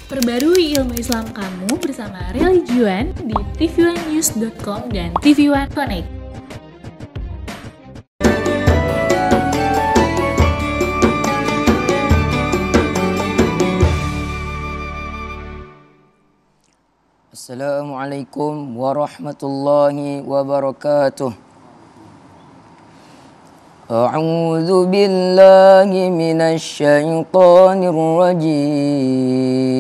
Perbarui ilmu Islam kamu bersama Religion di tv1news.com dan TV1 Connect. Assalamualaikum warahmatullahi wabarakatuh. A'udzu billahi minasy syaithanir rajim.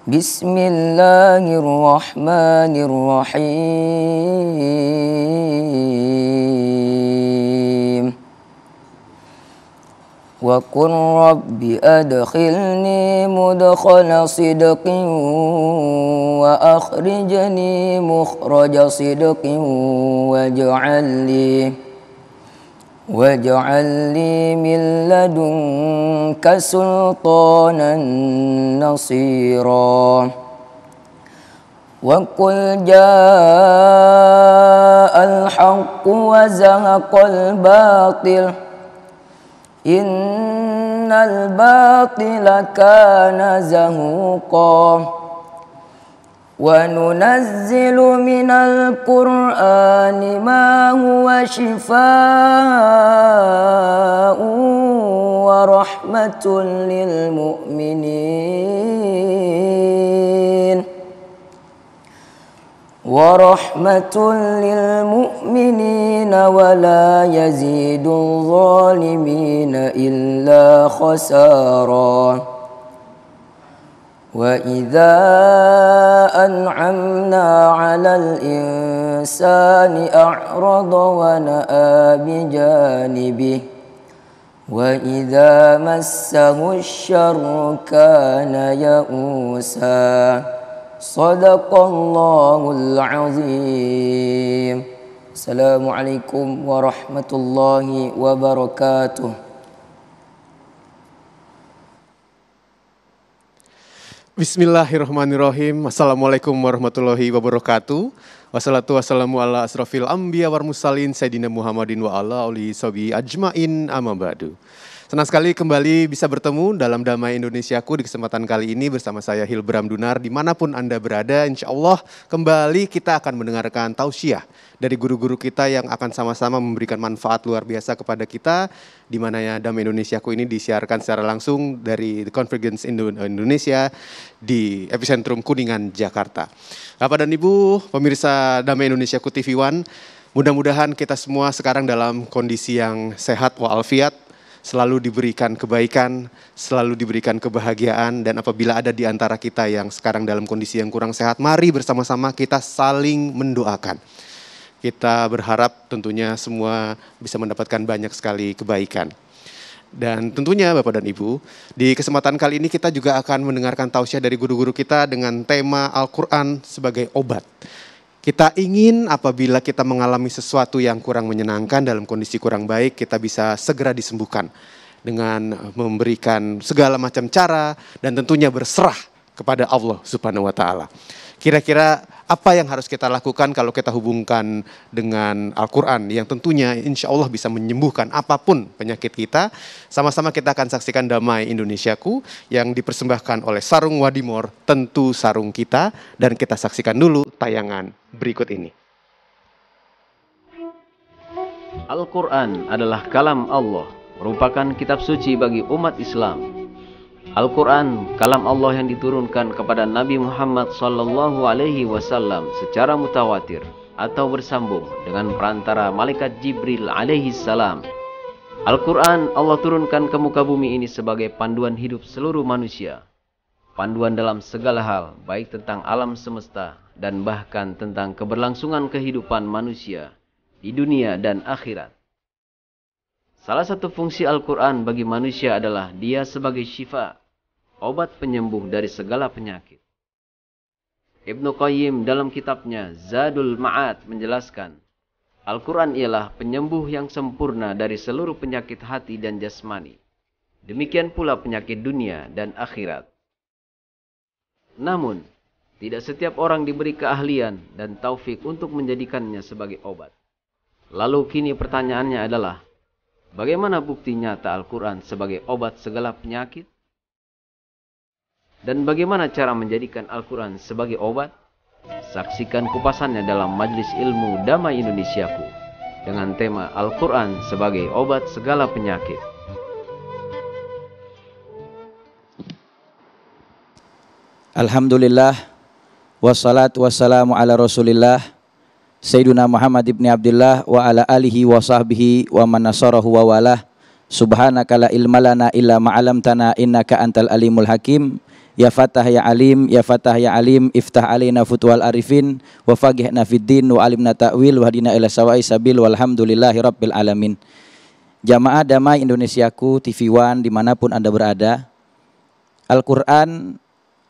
Bismillahirrahmanirrahim. Wa qur rabbi adkhilni mudkhala sidqin wa akhrijni mukhraja sidqin waj'al li min ladunka sultanan nasira. Wa qul ja'al haqqu wa zahaqal batil innal batila kana zahuqa. Wa nunazzilu minal qur'ani ma huwa shifaa'un wa rahmatun lil mu'minin wa la yazidul zalimina illa khasara. Wa idza an'amna 'alal insani a'rada wa na'a bi janibihi wa idza massahu asy-syarru kana ya'usa. Shadaqallahul azim. Assalamualaikum warahmatullahi wabarakatuh. Bismillahirrahmanirrahim. Assalamualaikum warahmatullahi wabarakatuh. Wassalatu wassalamu ala asrofil anbiya wal mursalin Sayyidina Muhammadin wa ala alihi sahbihi ajmain amma ba'du. Senang sekali kembali bisa bertemu dalam Damai Indonesiaku di kesempatan kali ini bersama saya Hilbram Dunar. Dimanapun Anda berada, insya Allah kembali kita akan mendengarkan tausiah dari guru-guru kita yang akan sama-sama memberikan manfaat luar biasa kepada kita. Di mana ya Damai Indonesiaku ini disiarkan secara langsung dari The Convergence Indonesia di Epicentrum Kuningan, Jakarta. Bapak dan Ibu, pemirsa Damai Indonesiaku TV1, mudah-mudahan kita semua sekarang dalam kondisi yang sehat walafiat, selalu diberikan kebaikan, selalu diberikan kebahagiaan, dan apabila ada di antara kita yang sekarang dalam kondisi yang kurang sehat, mari bersama-sama kita saling mendoakan. Kita berharap tentunya semua bisa mendapatkan banyak sekali kebaikan. Dan tentunya Bapak dan Ibu, di kesempatan kali ini kita juga akan mendengarkan tausiah dari guru-guru kita dengan tema Al-Quran sebagai obat. Kita ingin apabila kita mengalami sesuatu yang kurang menyenangkan, dalam kondisi kurang baik, kita bisa segera disembuhkan dengan memberikan segala macam cara dan tentunya berserah kepada Allah Subhanahu wa Ta'ala. Kira-kira apa yang harus kita lakukan kalau kita hubungkan dengan Al-Quran yang tentunya insya Allah bisa menyembuhkan apapun penyakit kita. Sama-sama kita akan saksikan Damai Indonesiaku yang dipersembahkan oleh Sarung Wadimor, tentu sarung kita. Dan kita saksikan dulu tayangan berikut ini. Al-Quran adalah kalam Allah, merupakan kitab suci bagi umat Islam. Al-Quran, kalam Allah yang diturunkan kepada Nabi Muhammad SAW secara mutawatir atau bersambung dengan perantara malaikat Jibril alaihi salam. Al-Quran Allah turunkan ke muka bumi ini sebagai panduan hidup seluruh manusia. Panduan dalam segala hal, baik tentang alam semesta dan bahkan tentang keberlangsungan kehidupan manusia di dunia dan akhirat. Salah satu fungsi Al-Quran bagi manusia adalah dia sebagai syifa, obat penyembuh dari segala penyakit. Ibnu Qayyim dalam kitabnya Zadul Ma'ad menjelaskan, Al-Quran ialah penyembuh yang sempurna dari seluruh penyakit hati dan jasmani. Demikian pula penyakit dunia dan akhirat. Namun, tidak setiap orang diberi keahlian dan taufik untuk menjadikannya sebagai obat. Lalu kini pertanyaannya adalah, bagaimana bukti nyata Al-Quran sebagai obat segala penyakit? Dan bagaimana cara menjadikan Al-Quran sebagai obat? Saksikan kupasannya dalam Majelis Ilmu Damai Indonesiaku dengan tema Al-Quran sebagai obat segala penyakit. Alhamdulillah, wassalatu wassalamu ala rasulillah Sayyiduna Muhammad ibn Abdullah wa ala alihi wa sahbihi wa man nasarahu wa walah. Subhanaka la ilma lana illa ma'alamtana innaka antal alimul hakim. Ya Fatah ya Alim, ya Fatah ya Alim, iftah alaina futwal arifin, wa faqihna fid din, wa alimna ta'wil, wa hadina ila sawa'i sabil, walhamdulillahi rabbil alamin. Jamaah Damai Indonesiaku, TV One dimanapun Anda berada, Al-Quran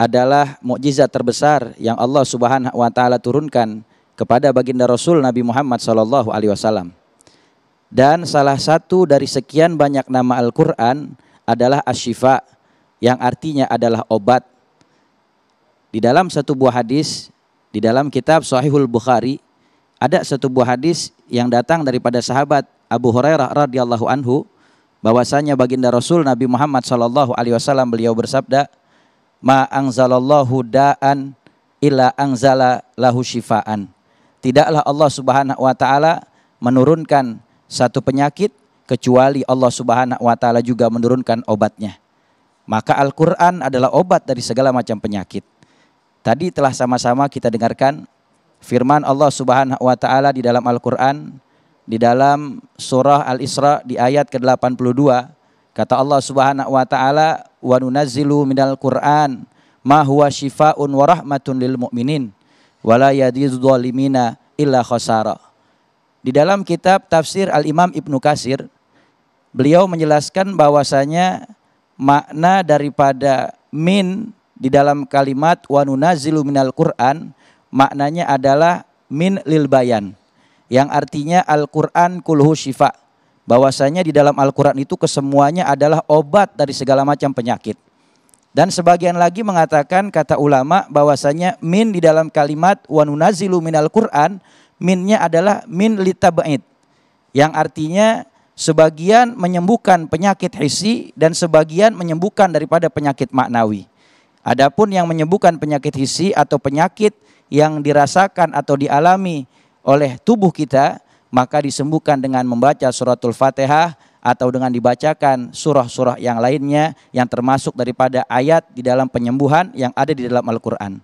adalah mukjizat terbesar yang Allah Subhanahu wa Ta'ala turunkan kepada baginda Rasul Nabi Muhammad SAW. Dan salah satu dari sekian banyak nama Al-Quran adalah Asy-Syifa, yang artinya adalah obat. Di dalam satu buah hadis, di dalam kitab Sahihul Bukhari, ada satu buah hadis yang datang daripada sahabat Abu Hurairah radhiyallahu anhu, bahwasanya baginda Rasul Nabi Muhammad SAW beliau bersabda, "Ma anzalallahu da'an illa anzala lahu syifaan." Tidaklah Allah Subhanahu wa Ta'ala menurunkan satu penyakit kecuali Allah Subhanahu wa Ta'ala juga menurunkan obatnya. Maka Al-Quran adalah obat dari segala macam penyakit. Tadi telah sama-sama kita dengarkan firman Allah Subhanahu wa Ta'ala di dalam Al-Quran, di dalam surah Al-Isra di ayat ke-82. Kata Allah Subhanahu wa Ta'ala, "Wa nunazzilu minal Qur'an ma huwa syifaa'un wa rahmatun lil mu'minin wa la yazidul zalimina illa khasara." Di dalam kitab tafsir Al-Imam Ibnu Katsir, beliau menjelaskan bahwasanya makna daripada min di dalam kalimat wa nunazzilu minal Qur'an, maknanya adalah min lil bayan, yang artinya Al-Quran kulhu syifa, bahwasanya di dalam Al-Quran itu kesemuanya adalah obat dari segala macam penyakit. Dan sebagian lagi mengatakan, kata ulama, bahwasanya min di dalam kalimat wa nunazzilu minal Qur'an, minnya adalah min litab'id, yang artinya sebagian menyembuhkan penyakit hissi dan sebagian menyembuhkan daripada penyakit maknawi. Adapun yang menyembuhkan penyakit hissi atau penyakit yang dirasakan atau dialami oleh tubuh kita, maka disembuhkan dengan membaca suratul Fatihah atau dengan dibacakan surah-surah yang lainnya yang termasuk daripada ayat di dalam penyembuhan yang ada di dalam Al-Quran.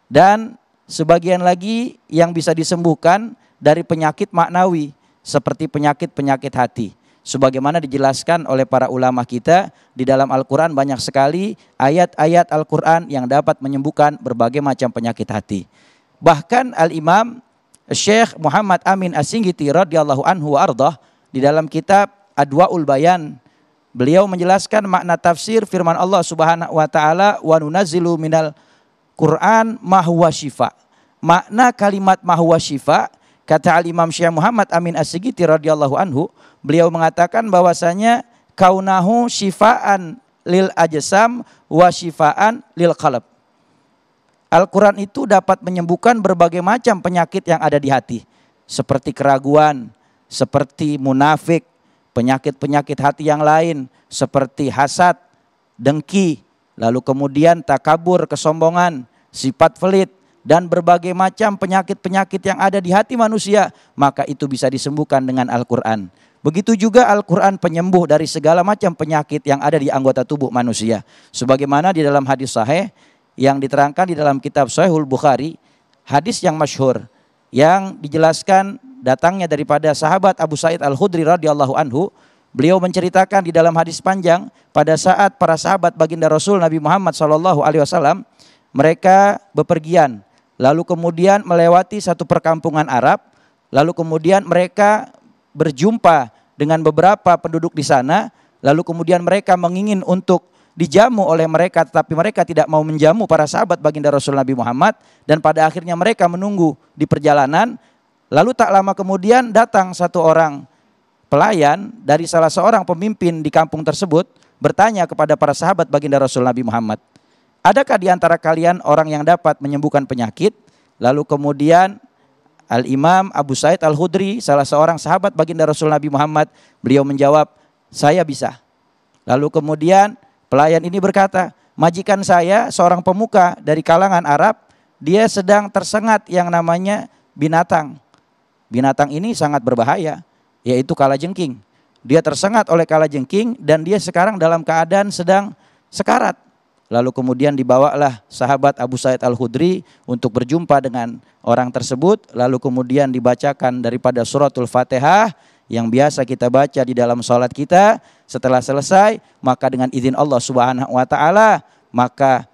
Dan sebagian lagi yang bisa disembuhkan dari penyakit maknawi, seperti penyakit-penyakit hati. Sebagaimana dijelaskan oleh para ulama kita, di dalam Al-Quran banyak sekali ayat-ayat Al-Quran yang dapat menyembuhkan berbagai macam penyakit hati. Bahkan Al-Imam Syekh Muhammad Amin As-Singgiti radhiyallahu anhu wa ardhah, di dalam kitab Adwaul Bayan, beliau menjelaskan makna tafsir firman Allah Subhanahu wa Ta'ala, "Wa nunazzilu minal Qur'an ma huwa syifa." Makna kalimat ma huwa syifa, kata Al-Imam Syekh Muhammad Amin As-Singgiti radhiyallahu anhu, beliau mengatakan bahwasanya kaunahu syifaan lil ajsam wa syifaan lil qalb. Al-Quran itu dapat menyembuhkan berbagai macam penyakit yang ada di hati, seperti keraguan, seperti munafik, penyakit-penyakit hati yang lain seperti hasad, dengki, lalu kemudian takabur, kesombongan, sifat pelit, dan berbagai macam penyakit-penyakit yang ada di hati manusia, maka itu bisa disembuhkan dengan Al-Quran. Begitu juga Al-Quran penyembuh dari segala macam penyakit yang ada di anggota tubuh manusia. Sebagaimana di dalam hadis sahih yang diterangkan di dalam kitab Sahihul Bukhari, hadis yang masyhur yang dijelaskan datangnya daripada sahabat Abu Sa'id Al-Khudri radhiyallahu anhu. Beliau menceritakan di dalam hadis panjang, pada saat para sahabat baginda Rasul Nabi Muhammad SAW, mereka bepergian, lalu kemudian melewati satu perkampungan Arab, lalu kemudian mereka berjumpa dengan beberapa penduduk di sana, lalu kemudian mereka mengingin untuk dijamu oleh mereka, tetapi mereka tidak mau menjamu para sahabat baginda Rasul Nabi Muhammad, dan pada akhirnya mereka menunggu di perjalanan. Lalu tak lama kemudian datang satu orang pelayan dari salah seorang pemimpin di kampung tersebut, bertanya kepada para sahabat baginda Rasul Nabi Muhammad, "Adakah di antara kalian orang yang dapat menyembuhkan penyakit?" Lalu kemudian Al-Imam Abu Sa'id Al-Khudri, salah seorang sahabat baginda Rasul Nabi Muhammad, beliau menjawab, "Saya bisa." Lalu kemudian pelayan ini berkata, majikan saya seorang pemuka dari kalangan Arab, dia sedang tersengat yang namanya binatang. Binatang ini sangat berbahaya, yaitu kalajengking. Dia tersengat oleh kalajengking dan dia sekarang dalam keadaan sedang sekarat. Lalu kemudian dibawalah sahabat Abu Sa'id Al-Khudri untuk berjumpa dengan orang tersebut. Lalu kemudian dibacakan daripada suratul Fatihah yang biasa kita baca di dalam sholat kita. Setelah selesai, maka dengan izin Allah Subhanahu wa taala, maka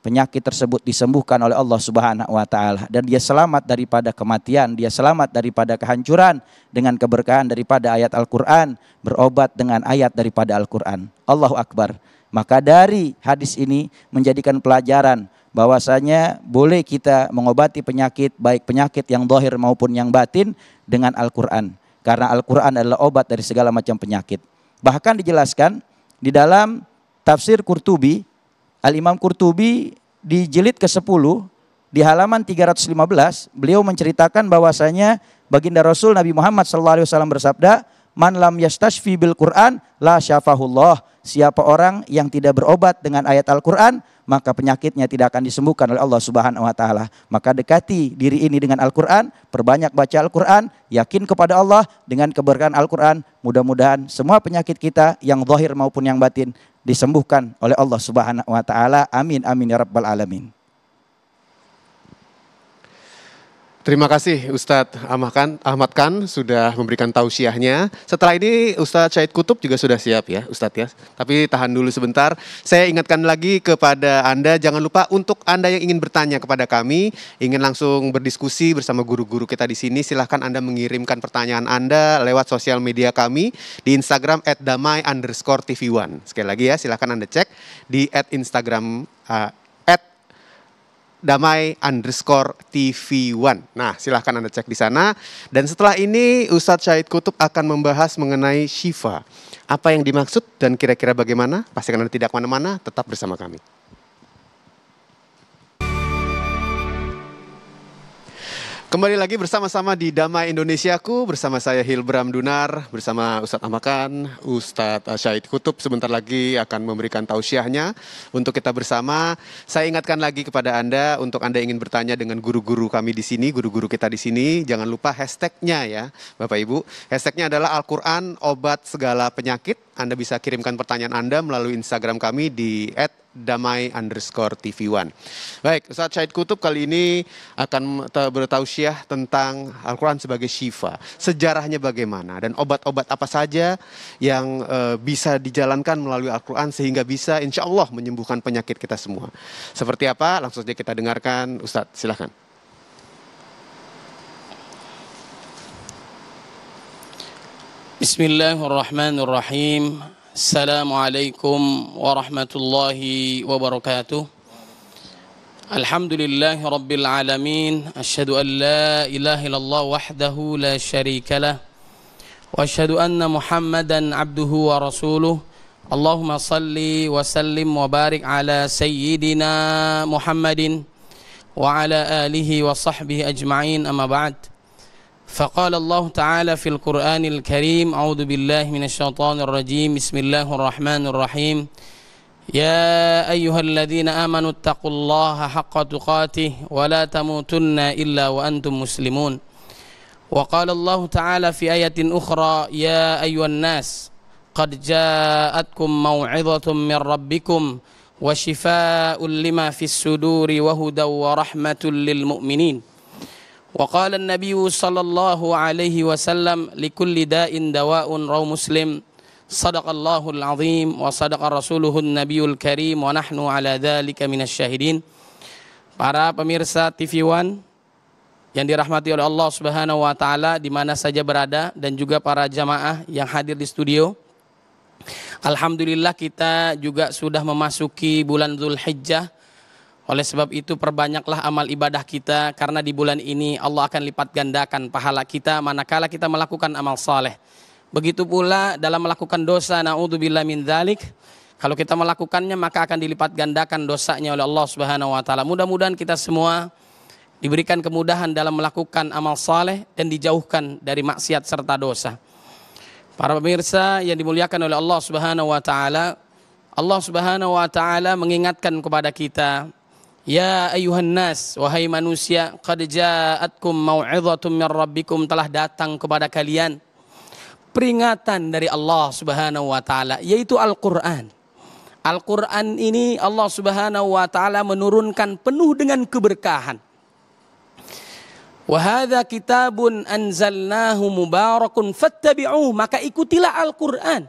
penyakit tersebut disembuhkan oleh Allah Subhanahu wa taala dan dia selamat daripada kematian, dia selamat daripada kehancuran dengan keberkahan daripada ayat Al-Qur'an, berobat dengan ayat daripada Al-Qur'an. Allahu Akbar. Maka dari hadis ini menjadikan pelajaran bahwasanya boleh kita mengobati penyakit, baik penyakit yang zahir maupun yang batin, dengan Al-Qur'an. Karena Al-Qur'an adalah obat dari segala macam penyakit. Bahkan dijelaskan di dalam tafsir Qurtubi, Al-Imam Qurtubi di jilid ke-10 di halaman 315 beliau menceritakan bahwasanya baginda Rasul Nabi Muhammad SAW bersabda, "Man lam yastashfi bil Qur'an la syafahullah." Siapa orang yang tidak berobat dengan ayat Al-Qur'an, maka penyakitnya tidak akan disembuhkan oleh Allah Subhanahu wa taala. Maka dekati diri ini dengan Al-Qur'an, perbanyak baca Al-Qur'an, yakin kepada Allah dengan keberkahan Al-Qur'an. Mudah-mudahan semua penyakit kita yang zahir maupun yang batin disembuhkan oleh Allah Subhanahu wa taala. Amin amin ya rabbal alamin. Terima kasih Ustadz Ahmad Khan sudah memberikan tausiahnya. Setelah ini Ustadz Syahid Kutub juga sudah siap ya Ustadz ya. Tapi tahan dulu sebentar. Saya ingatkan lagi kepada Anda, jangan lupa untuk Anda yang ingin bertanya kepada kami, ingin langsung berdiskusi bersama guru-guru kita di sini, silahkan Anda mengirimkan pertanyaan Anda lewat sosial media kami di Instagram @damai_tv1. Sekali lagi ya, silahkan Anda cek di @Instagram @damai_tv1. Nah, silahkan Anda cek di sana. Dan setelah ini Ustadz Syahid Kutub akan membahas mengenai syifa. Apa yang dimaksud dan kira-kira bagaimana? Pastikan Anda tidak kemana-mana, tetap bersama kami. Kembali lagi bersama-sama di Damai Indonesiaku, bersama saya Hilbram Dunar, bersama Ustadz Ahmad Khan, Ustadz Syahid Kutub sebentar lagi akan memberikan tausiahnya untuk kita bersama. Saya ingatkan lagi kepada Anda, untuk Anda ingin bertanya dengan guru-guru kami di sini, guru-guru kita di sini, jangan lupa hashtagnya ya Bapak Ibu. Hashtagnya adalah Al-Quran Obat Segala Penyakit. Anda bisa kirimkan pertanyaan Anda melalui Instagram kami di @damai_tv1. Baik, Ustadz Syahid Kutub kali ini akan bertausiah tentang Al-Quran sebagai syifa. Sejarahnya bagaimana dan obat-obat apa saja yang bisa dijalankan melalui Al-Quran sehingga bisa insya Allah menyembuhkan penyakit kita semua. Seperti apa? Langsung saja kita dengarkan. Ustadz, silahkan. Bismillahirrahmanirrahim. Assalamualaikum warahmatullahi wabarakatuh. Alhamdulillahi rabbil alamin. Asyhadu an la ilaha illallah wahdahu la syarikalah. Wa asyhadu anna Muhammadan abduhu wa rasuluh. Allahumma salli wa sallim wa barik ala sayyidina Muhammadin wa ala alihi wa sahbihi ajma'in, amma ba'd. فقال الله تعالى في القرآن الكريم: أعوذ بالله من الشيطان الرجيم، بسم الله الرحمن الرحيم. يا أيها الذين آمنوا اتقوا الله حق تقاته ولا تموتن إلا وأنتم مسلمون. وقال الله تعالى في آية أخرى: يا أيها الناس قد جاءتكم موعظة من ربكم وشفاء لما في الصدور وهدى ورحمة للمؤمنين. وقال النبي صلى الله عليه وسلم: لكل داء دواء. رواه مسلم. صدق الله العظيم وصدق رسوله النبي الكريم ونحن على ذلك من الشاهدين. Para pemirsa TV One yang dirahmati oleh Allah Subhanahu wa taala di mana saja berada, dan juga para jamaah yang hadir di studio. Alhamdulillah kita juga sudah memasuki bulan Dzulhijjah. Oleh sebab itu perbanyaklah amal ibadah kita, karena di bulan ini Allah akan lipat gandakan pahala kita manakala kita melakukan amal saleh. Begitu pula dalam melakukan dosa, naudzubillah min dzalik, kalau kita melakukannya maka akan dilipat gandakan dosanya oleh Allah Subhanahu wa taala. Mudah-mudahan kita semua diberikan kemudahan dalam melakukan amal saleh dan dijauhkan dari maksiat serta dosa. Para pemirsa yang dimuliakan oleh Allah Subhanahu wa taala, Allah Subhanahu wa taala mengingatkan kepada kita, ya ayuhan nas, wahai manusia, qad ja'atkum mau'izatun min rabbikum, telah datang kepada kalian peringatan dari Allah Subhanahu wa taala, yaitu Al-Qur'an. Al-Qur'an ini Allah Subhanahu wa taala menurunkan penuh dengan keberkahan. Wa hadza kitabun anzalnahu mubarakun fattabi'uhu, maka ikutilah Al-Qur'an.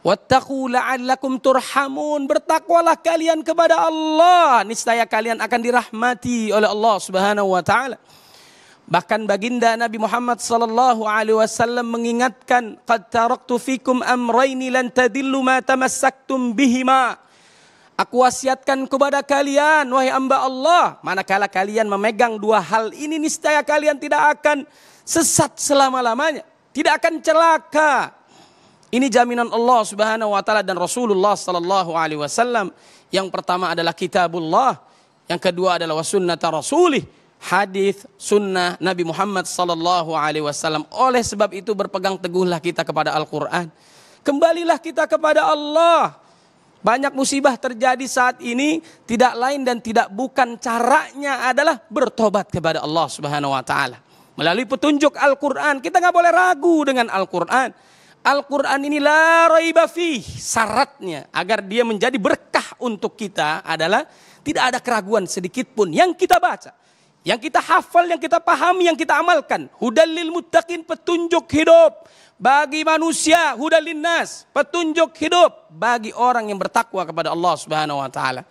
Wattaqu la'allakum turhamun, bertakwalah kalian kepada Allah, niscaya kalian akan dirahmati oleh Allah Subhanahu wa taala. Bahkan baginda Nabi Muhammad sallallahu alaihi wasallam mengingatkan, qad taraktu fikum amrayni lan tadillu ma tamassaktum bihima. Aku wasiatkan kepada kalian, wahai hamba Allah, manakala kalian memegang dua hal ini, niscaya kalian tidak akan sesat selama-lamanya, tidak akan celaka. Ini jaminan Allah Subhanahu wa taala dan Rasulullah sallallahu alaihi wasallam. Yang pertama adalah kitabullah, yang kedua adalah wasunnata rasulih, hadis sunnah Nabi Muhammad sallallahu alaihi wasallam. Oleh sebab itu berpegang teguhlah kita kepada Al-Qur'an. Kembalilah kita kepada Allah. Banyak musibah terjadi saat ini, tidak lain dan tidak bukan caranya adalah bertobat kepada Allah Subhanahu wa taala melalui petunjuk Al-Qur'an. Kita nggak boleh ragu dengan Al-Qur'an. Al-Quran ini la raiba fih, syaratnya agar dia menjadi berkah untuk kita adalah tidak ada keraguan sedikit pun yang kita baca, yang kita hafal, yang kita pahami, yang kita amalkan. Hudal lil muttaqin, petunjuk hidup bagi manusia, hudal lin nas, petunjuk hidup bagi orang yang bertakwa kepada Allah Subhanahu wa taala.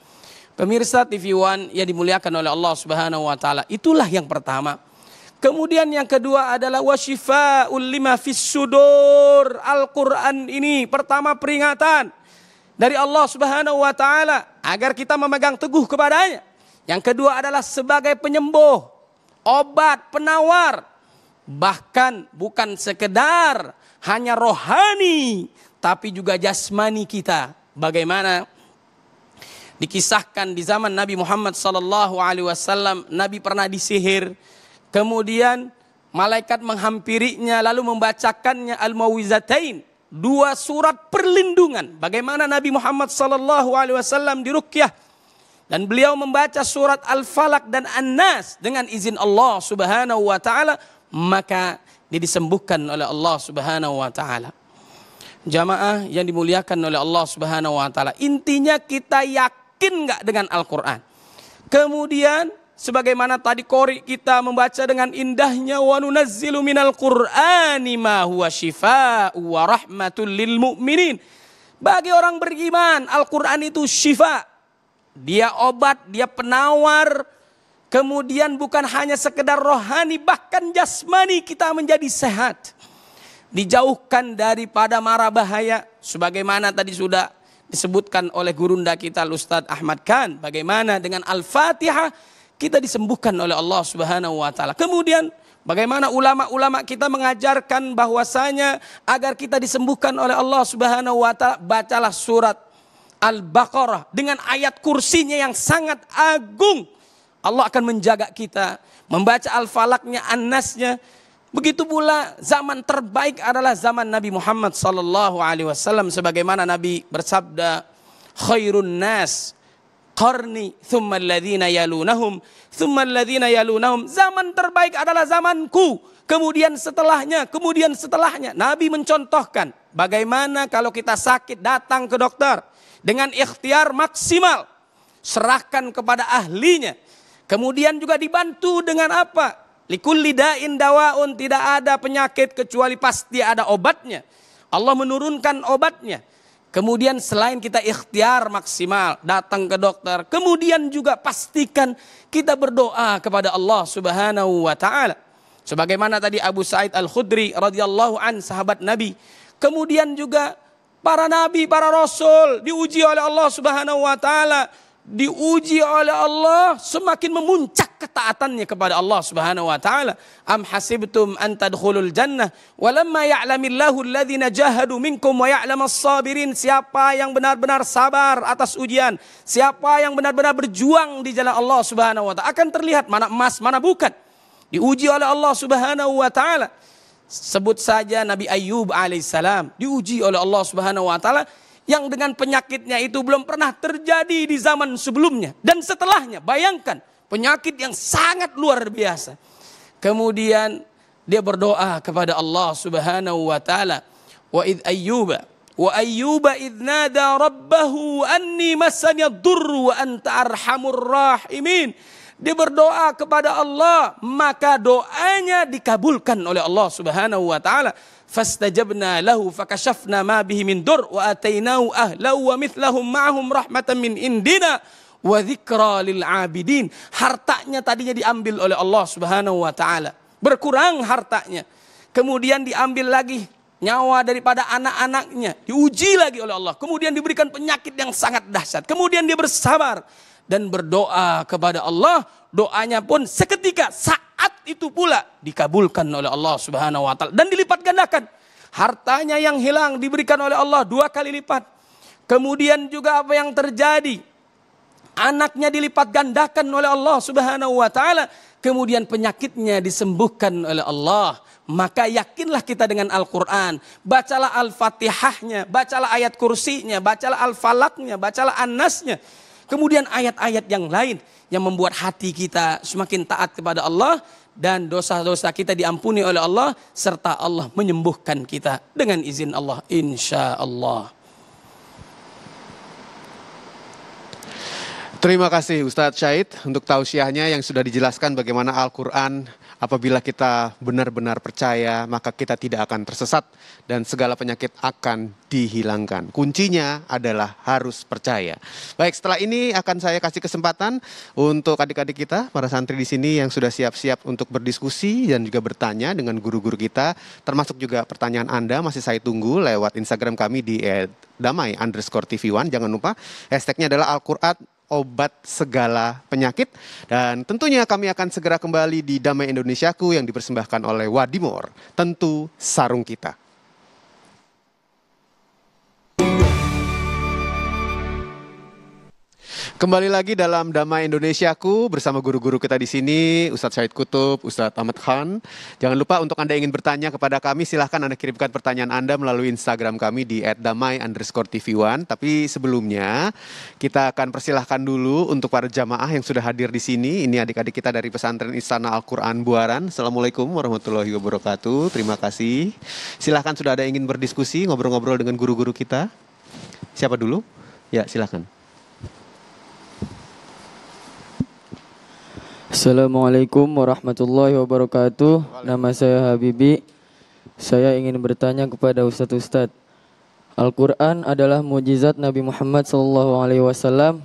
Pemirsa TV One yang dimuliakan oleh Allah Subhanahu wa taala, itulah yang pertama. Kemudian yang kedua adalah wasyifaa'ul lima fis sudur. Al-Quran ini pertama peringatan dari Allah Subhanahu wa taala agar kita memegang teguh kepadanya. Yang kedua adalah sebagai penyembuh, obat, penawar. Bahkan bukan sekedar hanya rohani, tapi juga jasmani kita. Bagaimana dikisahkan di zaman Nabi Muhammad sallallahu alaihi wasallam, Nabi pernah disihir. Kemudian malaikat menghampirinya lalu membacakannya al-Mau'izatain, dua surat perlindungan. Bagaimana Nabi Muhammad sallallahu alaihi wasallam diruqyah dan beliau membaca surat Al-Falaq dan An-Nas dengan izin Allah Subhanahu wa taala, maka dia disembuhkan oleh Allah Subhanahu wa taala. Jamaah yang dimuliakan oleh Allah Subhanahu wa taala, intinya kita yakin enggak dengan Al-Qur'an? Kemudian sebagaimana tadi qori kita membaca dengan indahnya, wa nunazzilu minal qur'ani ma huwa syifaa'u wa rahmatul lil mu'minin. Bagi orang beriman, Al-Qur'an itu syifa. Dia obat, dia penawar. Kemudian bukan hanya sekedar rohani, bahkan jasmani kita menjadi sehat. Dijauhkan daripada mara bahaya. Sebagaimana tadi sudah disebutkan oleh gurunda kita Ustadz Ahmad Khan. Bagaimana dengan Al-Fatihah kita disembuhkan oleh Allah Subhanahu wa taala. Kemudian bagaimana ulama-ulama kita mengajarkan bahwasanya agar kita disembuhkan oleh Allah Subhanahu wa taala, bacalah surat Al-Baqarah dengan ayat kursinya yang sangat agung. Allah akan menjaga kita. Membaca Al-Falaqnya, An-Nasnya. Begitu pula zaman terbaik adalah zaman Nabi Muhammad sallallahu alaihi wasallam, sebagaimana Nabi bersabda, khairun nas qarni thumma alladhina yalunahum thumma alladhina yalunahum. Zaman terbaik adalah zamanku, kemudian setelahnya. Nabi mencontohkan bagaimana kalau kita sakit datang ke dokter dengan ikhtiar maksimal, serahkan kepada ahlinya. Kemudian juga dibantu dengan apa? Likulli da'in dawaun, tidak ada penyakit kecuali pasti ada obatnya. Allah menurunkan obatnya. Kemudian selain kita ikhtiar maksimal, datang ke dokter, kemudian juga pastikan kita berdoa kepada Allah Subhanahu wa taala. Sebagaimana tadi Abu Sa'id Al-Khudri radhiyallahu an, sahabat Nabi. Kemudian juga para nabi, para rasul diuji oleh Allah Subhanahu wa taala. Diuji oleh Allah, semakin memuncak ketaatannya kepada Allah Subhanahu wa taala. Am hasibtum an tadkhulul jannah walamma ya'lamillahu alladhina jahadu minkum wa ya'lamas sabirin. Siapa yang benar-benar sabar atas ujian, siapa yang benar-benar berjuang di jalan Allah Subhanahu wa taala, akan terlihat mana emas, mana bukan. Diuji oleh Allah Subhanahu wa taala. Sebut saja Nabi Ayyub alaihissalam, diuji oleh Allah Subhanahu wa taala. yang dengan penyakitnya itu belum pernah terjadi di zaman sebelumnya dan setelahnya. Bayangkan, penyakit yang sangat luar biasa. Kemudian dia berdoa kepada Allah Subhanahu wa taala, wa ayyuba idh nada rabbahu anni massani ad-durru wa anta arhamur rahimin. Dia berdoa kepada Allah, maka doanya dikabulkan oleh Allah Subhanahu wa taala. Fastajabna lahu fakashafna ma bihi min dur wa atainahu ahlahu wa mithlahum ma'hum rahmatan min indina wa dzikra lil abidin. Hartanya tadinya diambil oleh Allah Subhanahu wa taala. Berkurang hartanya. Kemudian diambil lagi nyawa daripada anak-anaknya, diuji lagi oleh Allah. Kemudian diberikan penyakit yang sangat dahsyat. Kemudian dia bersabar dan berdoa kepada Allah. Doanya pun seketika saat itu pula dikabulkan oleh Allah Subhanahu wa taala dan dilipat gandakan. Hartanya yang hilang diberikan oleh Allah 2 kali lipat. Kemudian juga apa yang terjadi? Anaknya dilipat gandakan oleh Allah Subhanahu wa taala. Kemudian penyakitnya disembuhkan oleh Allah. Maka yakinlah kita dengan Al-Quran. Bacalah Al-Fatihahnya, bacalah ayat kursinya, bacalah Al-Falaknya, bacalah An-Nasnya. Kemudian ayat-ayat yang lain yang membuat hati kita semakin taat kepada Allah. Dan dosa-dosa kita diampuni oleh Allah. Serta Allah menyembuhkan kita dengan izin Allah. Insya Allah. Terima kasih Ustadz Syahid untuk tausiahnya yang sudah dijelaskan bagaimana Al-Quran apabila kita benar-benar percaya maka kita tidak akan tersesat dan segala penyakit akan dihilangkan. Kuncinya adalah harus percaya. Baik, setelah ini akan saya kasih kesempatan untuk adik-adik kita, para santri di sini yang sudah siap-siap untuk berdiskusi dan juga bertanya dengan guru-guru kita, termasuk juga pertanyaan Anda masih saya tunggu lewat Instagram kami di @damai_tv1. Jangan lupa hashtagnya adalah Al-Quran obat segala penyakit. Dan tentunya kami akan segera kembali di Damai Indonesiaku yang dipersembahkan oleh Wadimor. Tentu sarung kita. Kembali lagi dalam Damai Indonesiaku bersama guru-guru kita di sini, Ustadz Syahid Kutub, Ustadz Ahmad Khan. Jangan lupa untuk Anda ingin bertanya kepada kami, silahkan Anda kirimkan pertanyaan Anda melalui Instagram kami di @damai_tv1. Tapi sebelumnya kita akan persilahkan dulu untuk para jamaah yang sudah hadir di sini. Ini adik-adik kita dari pesantren Istana Al-Quran Buaran. Assalamualaikum warahmatullahi wabarakatuh. Terima kasih. Silahkan, sudah ada yang ingin berdiskusi, ngobrol-ngobrol dengan guru-guru kita. Siapa dulu? Ya, silahkan. Assalamualaikum warahmatullahi wabarakatuh. Nama saya Habibi. Saya ingin bertanya kepada Ustadz. Al-Quran adalah mujizat Nabi Muhammad SAW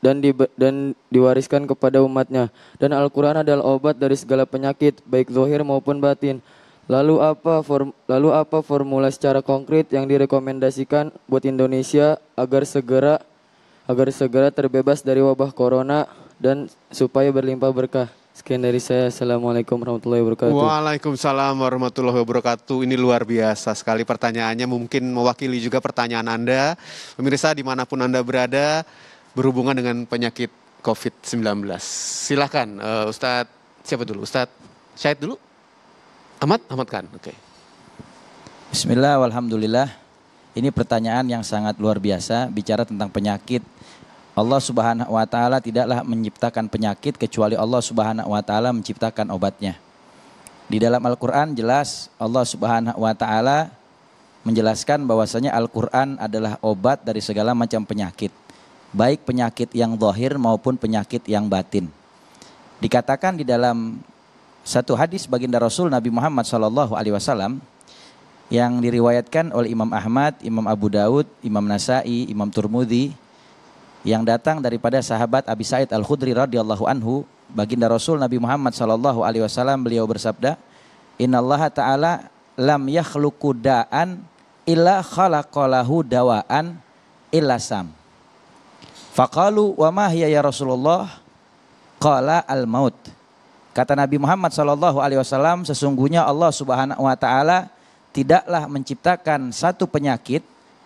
dan diwariskan kepada umatnya. Dan Al-Quran adalah obat dari segala penyakit, baik zahir maupun batin. Lalu apa formula secara konkret yang direkomendasikan buat Indonesia agar segera terbebas dari wabah corona dan supaya berlimpah berkah? Sekian dari saya. Assalamualaikum warahmatullahi wabarakatuh. Waalaikumsalam warahmatullahi wabarakatuh. Ini luar biasa sekali pertanyaannya, mungkin mewakili juga pertanyaan Anda. Pemirsa dimanapun Anda berada berhubungan dengan penyakit COVID-19. Silakan Ustadz, siapa dulu? Ustadz Syahid dulu? Ahmad Khan, oke. Bismillah, walhamdulillah. Ini pertanyaan yang sangat luar biasa, bicara tentang penyakit. Allah Subhanahu wa taala tidaklah menciptakan penyakit kecuali Allah Subhanahu wa taala menciptakan obatnya. Di dalam Al-Qur'an jelas Allah Subhanahu wa taala menjelaskan bahwasanya Al-Qur'an adalah obat dari segala macam penyakit, baik penyakit yang zahir maupun penyakit yang batin. Dikatakan di dalam satu hadis baginda Rasul Nabi Muhammad SAW yang diriwayatkan oleh Imam Ahmad, Imam Abu Daud, Imam Nasai, Imam Turmudi, yang datang daripada sahabat Abi Sa'id Al-Khudri radhiyallahu anhu, baginda Rasul Nabi Muhammad SAW beliau bersabda, Innallaha ta'ala lam yakhluqu da'an illa khalaqalahu dawa'an illa sam. Faqalu wa ma hiya ya Rasulullah? Qala al-maut. Kata Nabi Muhammad SAW, sesungguhnya Allah Subhanahu wa taala tidaklah menciptakan satu penyakit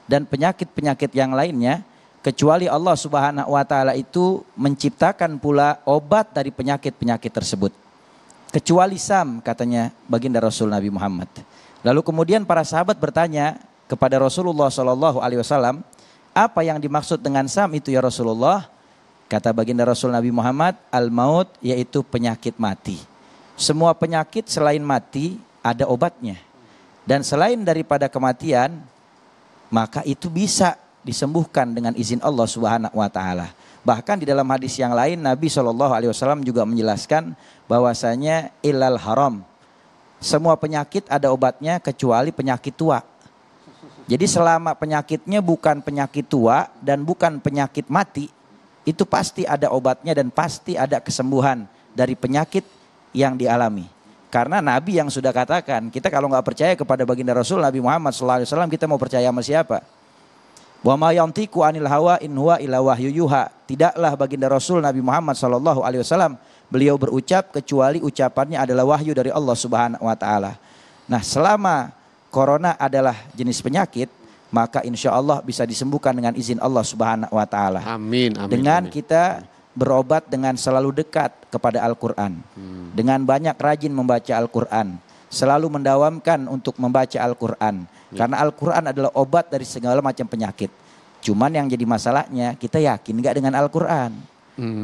dan penyakit-penyakit yang lainnya kecuali Allah Subhanahu wa taala itu menciptakan pula obat dari penyakit-penyakit tersebut. Kecuali sam, katanya baginda Rasul Nabi Muhammad. Lalu kemudian para sahabat bertanya, kepada Rasulullah SAW, apa yang dimaksud dengan sam itu ya Rasulullah? Kata baginda Rasul Nabi Muhammad, al-maut, yaitu penyakit mati. Semua penyakit selain mati ada obatnya. Dan selain daripada kematian, maka itu bisa disembuhkan dengan izin Allah Subhanahu wa taala. Bahkan di dalam hadis yang lain Nabi SAW juga menjelaskan bahwasanya ilal haram. Semua penyakit ada obatnya kecuali penyakit tua. Jadi selama penyakitnya bukan penyakit tua dan bukan penyakit mati, itu pasti ada obatnya dan pasti ada kesembuhan dari penyakit yang dialami. Karena Nabi yang sudah katakan, kita kalau nggak percaya kepada baginda Rasul Nabi Muhammad SAW, kita mau percaya sama siapa? Wa ma yantiqu anil hawa in huwa illa wahyu yuha. Tidaklah baginda Rasul Nabi Muhammad SAW beliau berucap kecuali ucapannya adalah wahyu dari Allah Subhanahu wa taala. Nah, selama corona adalah jenis penyakit, maka insya Allah bisa disembuhkan dengan izin Allah Subhanahu wa taala. Amin, amin. Dengan amin. kita berobat dengan selalu dekat kepada Al-Quran. Dengan banyak rajin membaca Al-Quran. Selalu mendawamkan untuk membaca Al-Quran. Karena Al-Quran adalah obat dari segala macam penyakit. Cuman yang jadi masalahnya, kita yakin gak dengan Al-Quran?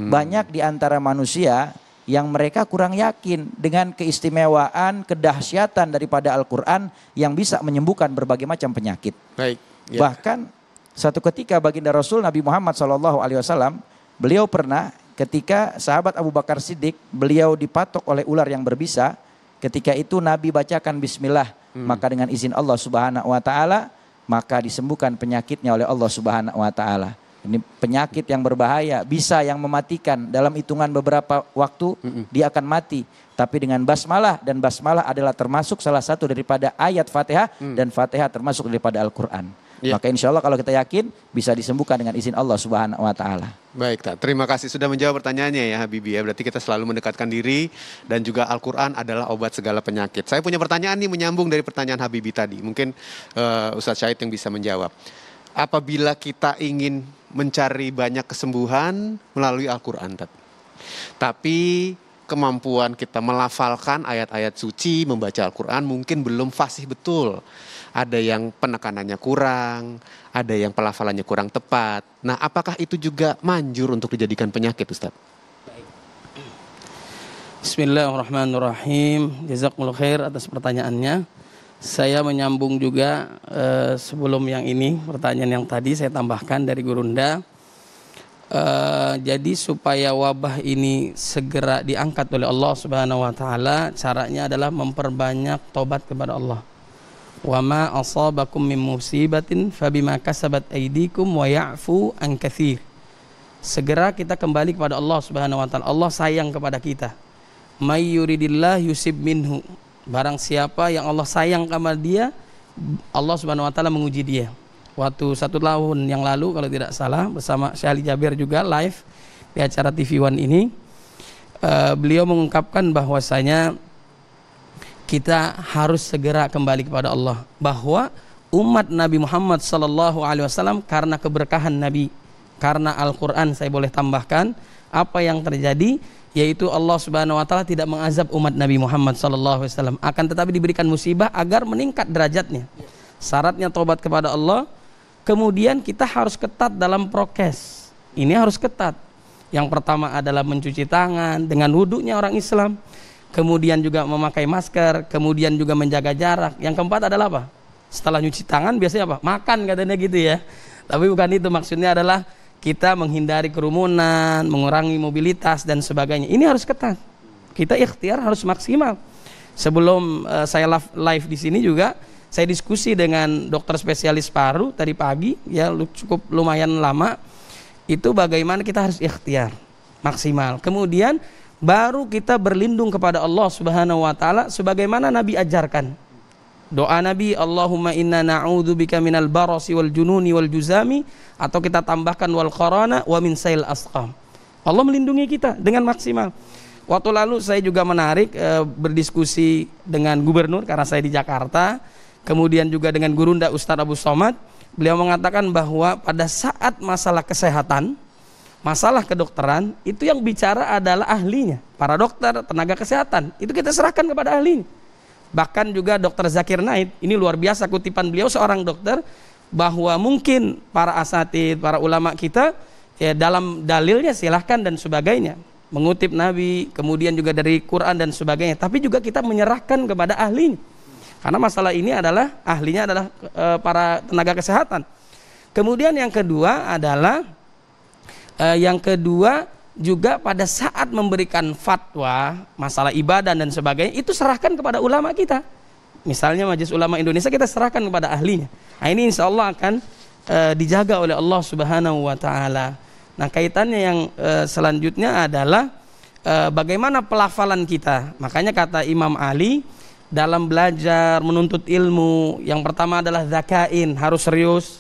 Banyak di antara manusia yang mereka kurang yakin dengan keistimewaan, kedahsyatan daripada Al-Quran yang bisa menyembuhkan berbagai macam penyakit. Baik. Ya. Bahkan satu ketika baginda Rasul Nabi Muhammad SAW, beliau pernah ketika sahabat Abu Bakar Siddiq, beliau dipatok oleh ular yang berbisa. Ketika itu Nabi bacakan bismillah, maka dengan izin Allah Subhanahu wa taala, maka disembuhkan penyakitnya oleh Allah Subhanahu wa taala. Ini penyakit yang berbahaya, bisa yang mematikan dalam hitungan beberapa waktu dia akan mati. Tapi dengan basmalah, dan basmalah adalah termasuk salah satu daripada ayat Fatihah, dan Fatihah termasuk daripada Al-Quran. Ya. Maka insya Allah kalau kita yakin bisa disembuhkan dengan izin Allah Subhanahu wa taala. Baik, terima kasih sudah menjawab pertanyaannya ya Habibi ya. Berarti kita selalu mendekatkan diri dan juga Al-Quran adalah obat segala penyakit. Saya punya pertanyaan nih menyambung dari pertanyaan Habibi tadi. Mungkin Ustadz Syahid yang bisa menjawab. Apabila kita ingin mencari banyak kesembuhan melalui Al-Quran, tapi kemampuan kita melafalkan ayat-ayat suci, membaca Al-Quran mungkin belum fasih betul. Ada yang penekanannya kurang, ada yang pelafalannya kurang tepat. Nah, apakah itu juga manjur untuk dijadikan penyakit, Ustaz? Bismillahirrahmanirrahim. Jazakumullah khair atas pertanyaannya. Saya menyambung juga sebelum yang ini, pertanyaan yang tadi saya tambahkan dari Gurunda. Jadi supaya wabah ini segera diangkat oleh Allah Subhanahu wa taala, caranya adalah memperbanyak tobat kepada Allah. Wa ma asabakum min musibatin fabima kasabat aydikum wa ya'fu an katsir. Segera kita kembali kepada Allah Subhanahu wa taala. Allah sayang kepada kita. May yuridillah yusib minhu. Barang siapa yang Allah sayang kepada dia, Allah Subhanahu wa taala menguji dia. Waktu 1 tahun yang lalu kalau tidak salah bersama Syekh Ali Jabir juga live di acara TV One ini, beliau mengungkapkan bahwasanya kita harus segera kembali kepada Allah, bahwa umat Nabi Muhammad SAW karena keberkahan Nabi, karena Al-Quran, saya boleh tambahkan apa yang terjadi, yaitu Allah Subhanahu wa taala tidak mengazab umat Nabi Muhammad SAW, akan tetapi diberikan musibah agar meningkat derajatnya. Syaratnya tobat kepada Allah. Kemudian kita harus ketat dalam prokes. Ini harus ketat. Yang pertama adalah mencuci tangan dengan wudhunya orang Islam. Kemudian juga memakai masker, kemudian juga menjaga jarak. Yang keempat adalah apa? Setelah nyuci tangan biasanya apa? Makan katanya gitu ya. Tapi bukan itu, maksudnya adalah kita menghindari kerumunan, mengurangi mobilitas dan sebagainya. Ini harus ketat. Kita ikhtiar harus maksimal. Sebelum saya live di sini juga, saya diskusi dengan dokter spesialis paru tadi pagi, ya cukup lumayan lama. Itu bagaimana kita harus ikhtiar maksimal. Kemudian baru kita berlindung kepada Allah Subhanahu wa taala sebagaimana Nabi ajarkan. Doa Nabi, Allahumma inna na'udzubika minal barasi wal jununi wal juzami, atau kita tambahkan wal qarana wa min sail asqam. Allah melindungi kita dengan maksimal. Waktu lalu saya juga menarik berdiskusi dengan gubernur karena saya di Jakarta, kemudian juga dengan Gurunda Ustadz Abu Somad. Beliau mengatakan bahwa pada saat masalah kesehatan, masalah kedokteran, itu yang bicara adalah ahlinya, para dokter, tenaga kesehatan. Itu kita serahkan kepada ahlinya. Bahkan juga Dr. Zakir Naik, ini luar biasa kutipan beliau seorang dokter, bahwa mungkin para asatid, para ulama kita ya dalam dalilnya silahkan dan sebagainya, mengutip Nabi, kemudian juga dari Quran dan sebagainya, tapi juga kita menyerahkan kepada ahlinya. Karena masalah ini adalah ahlinya adalah para tenaga kesehatan. Kemudian yang kedua adalah juga pada saat memberikan fatwa masalah ibadah dan sebagainya, itu serahkan kepada ulama kita. Misalnya Majelis Ulama Indonesia, kita serahkan kepada ahlinya. Nah, ini insya Allah akan dijaga oleh Allah Subhanahu wa Ta'ala. Nah, kaitannya yang selanjutnya adalah bagaimana pelafalan kita. Makanya kata Imam Ali, dalam belajar menuntut ilmu, yang pertama adalah zakain, harus serius,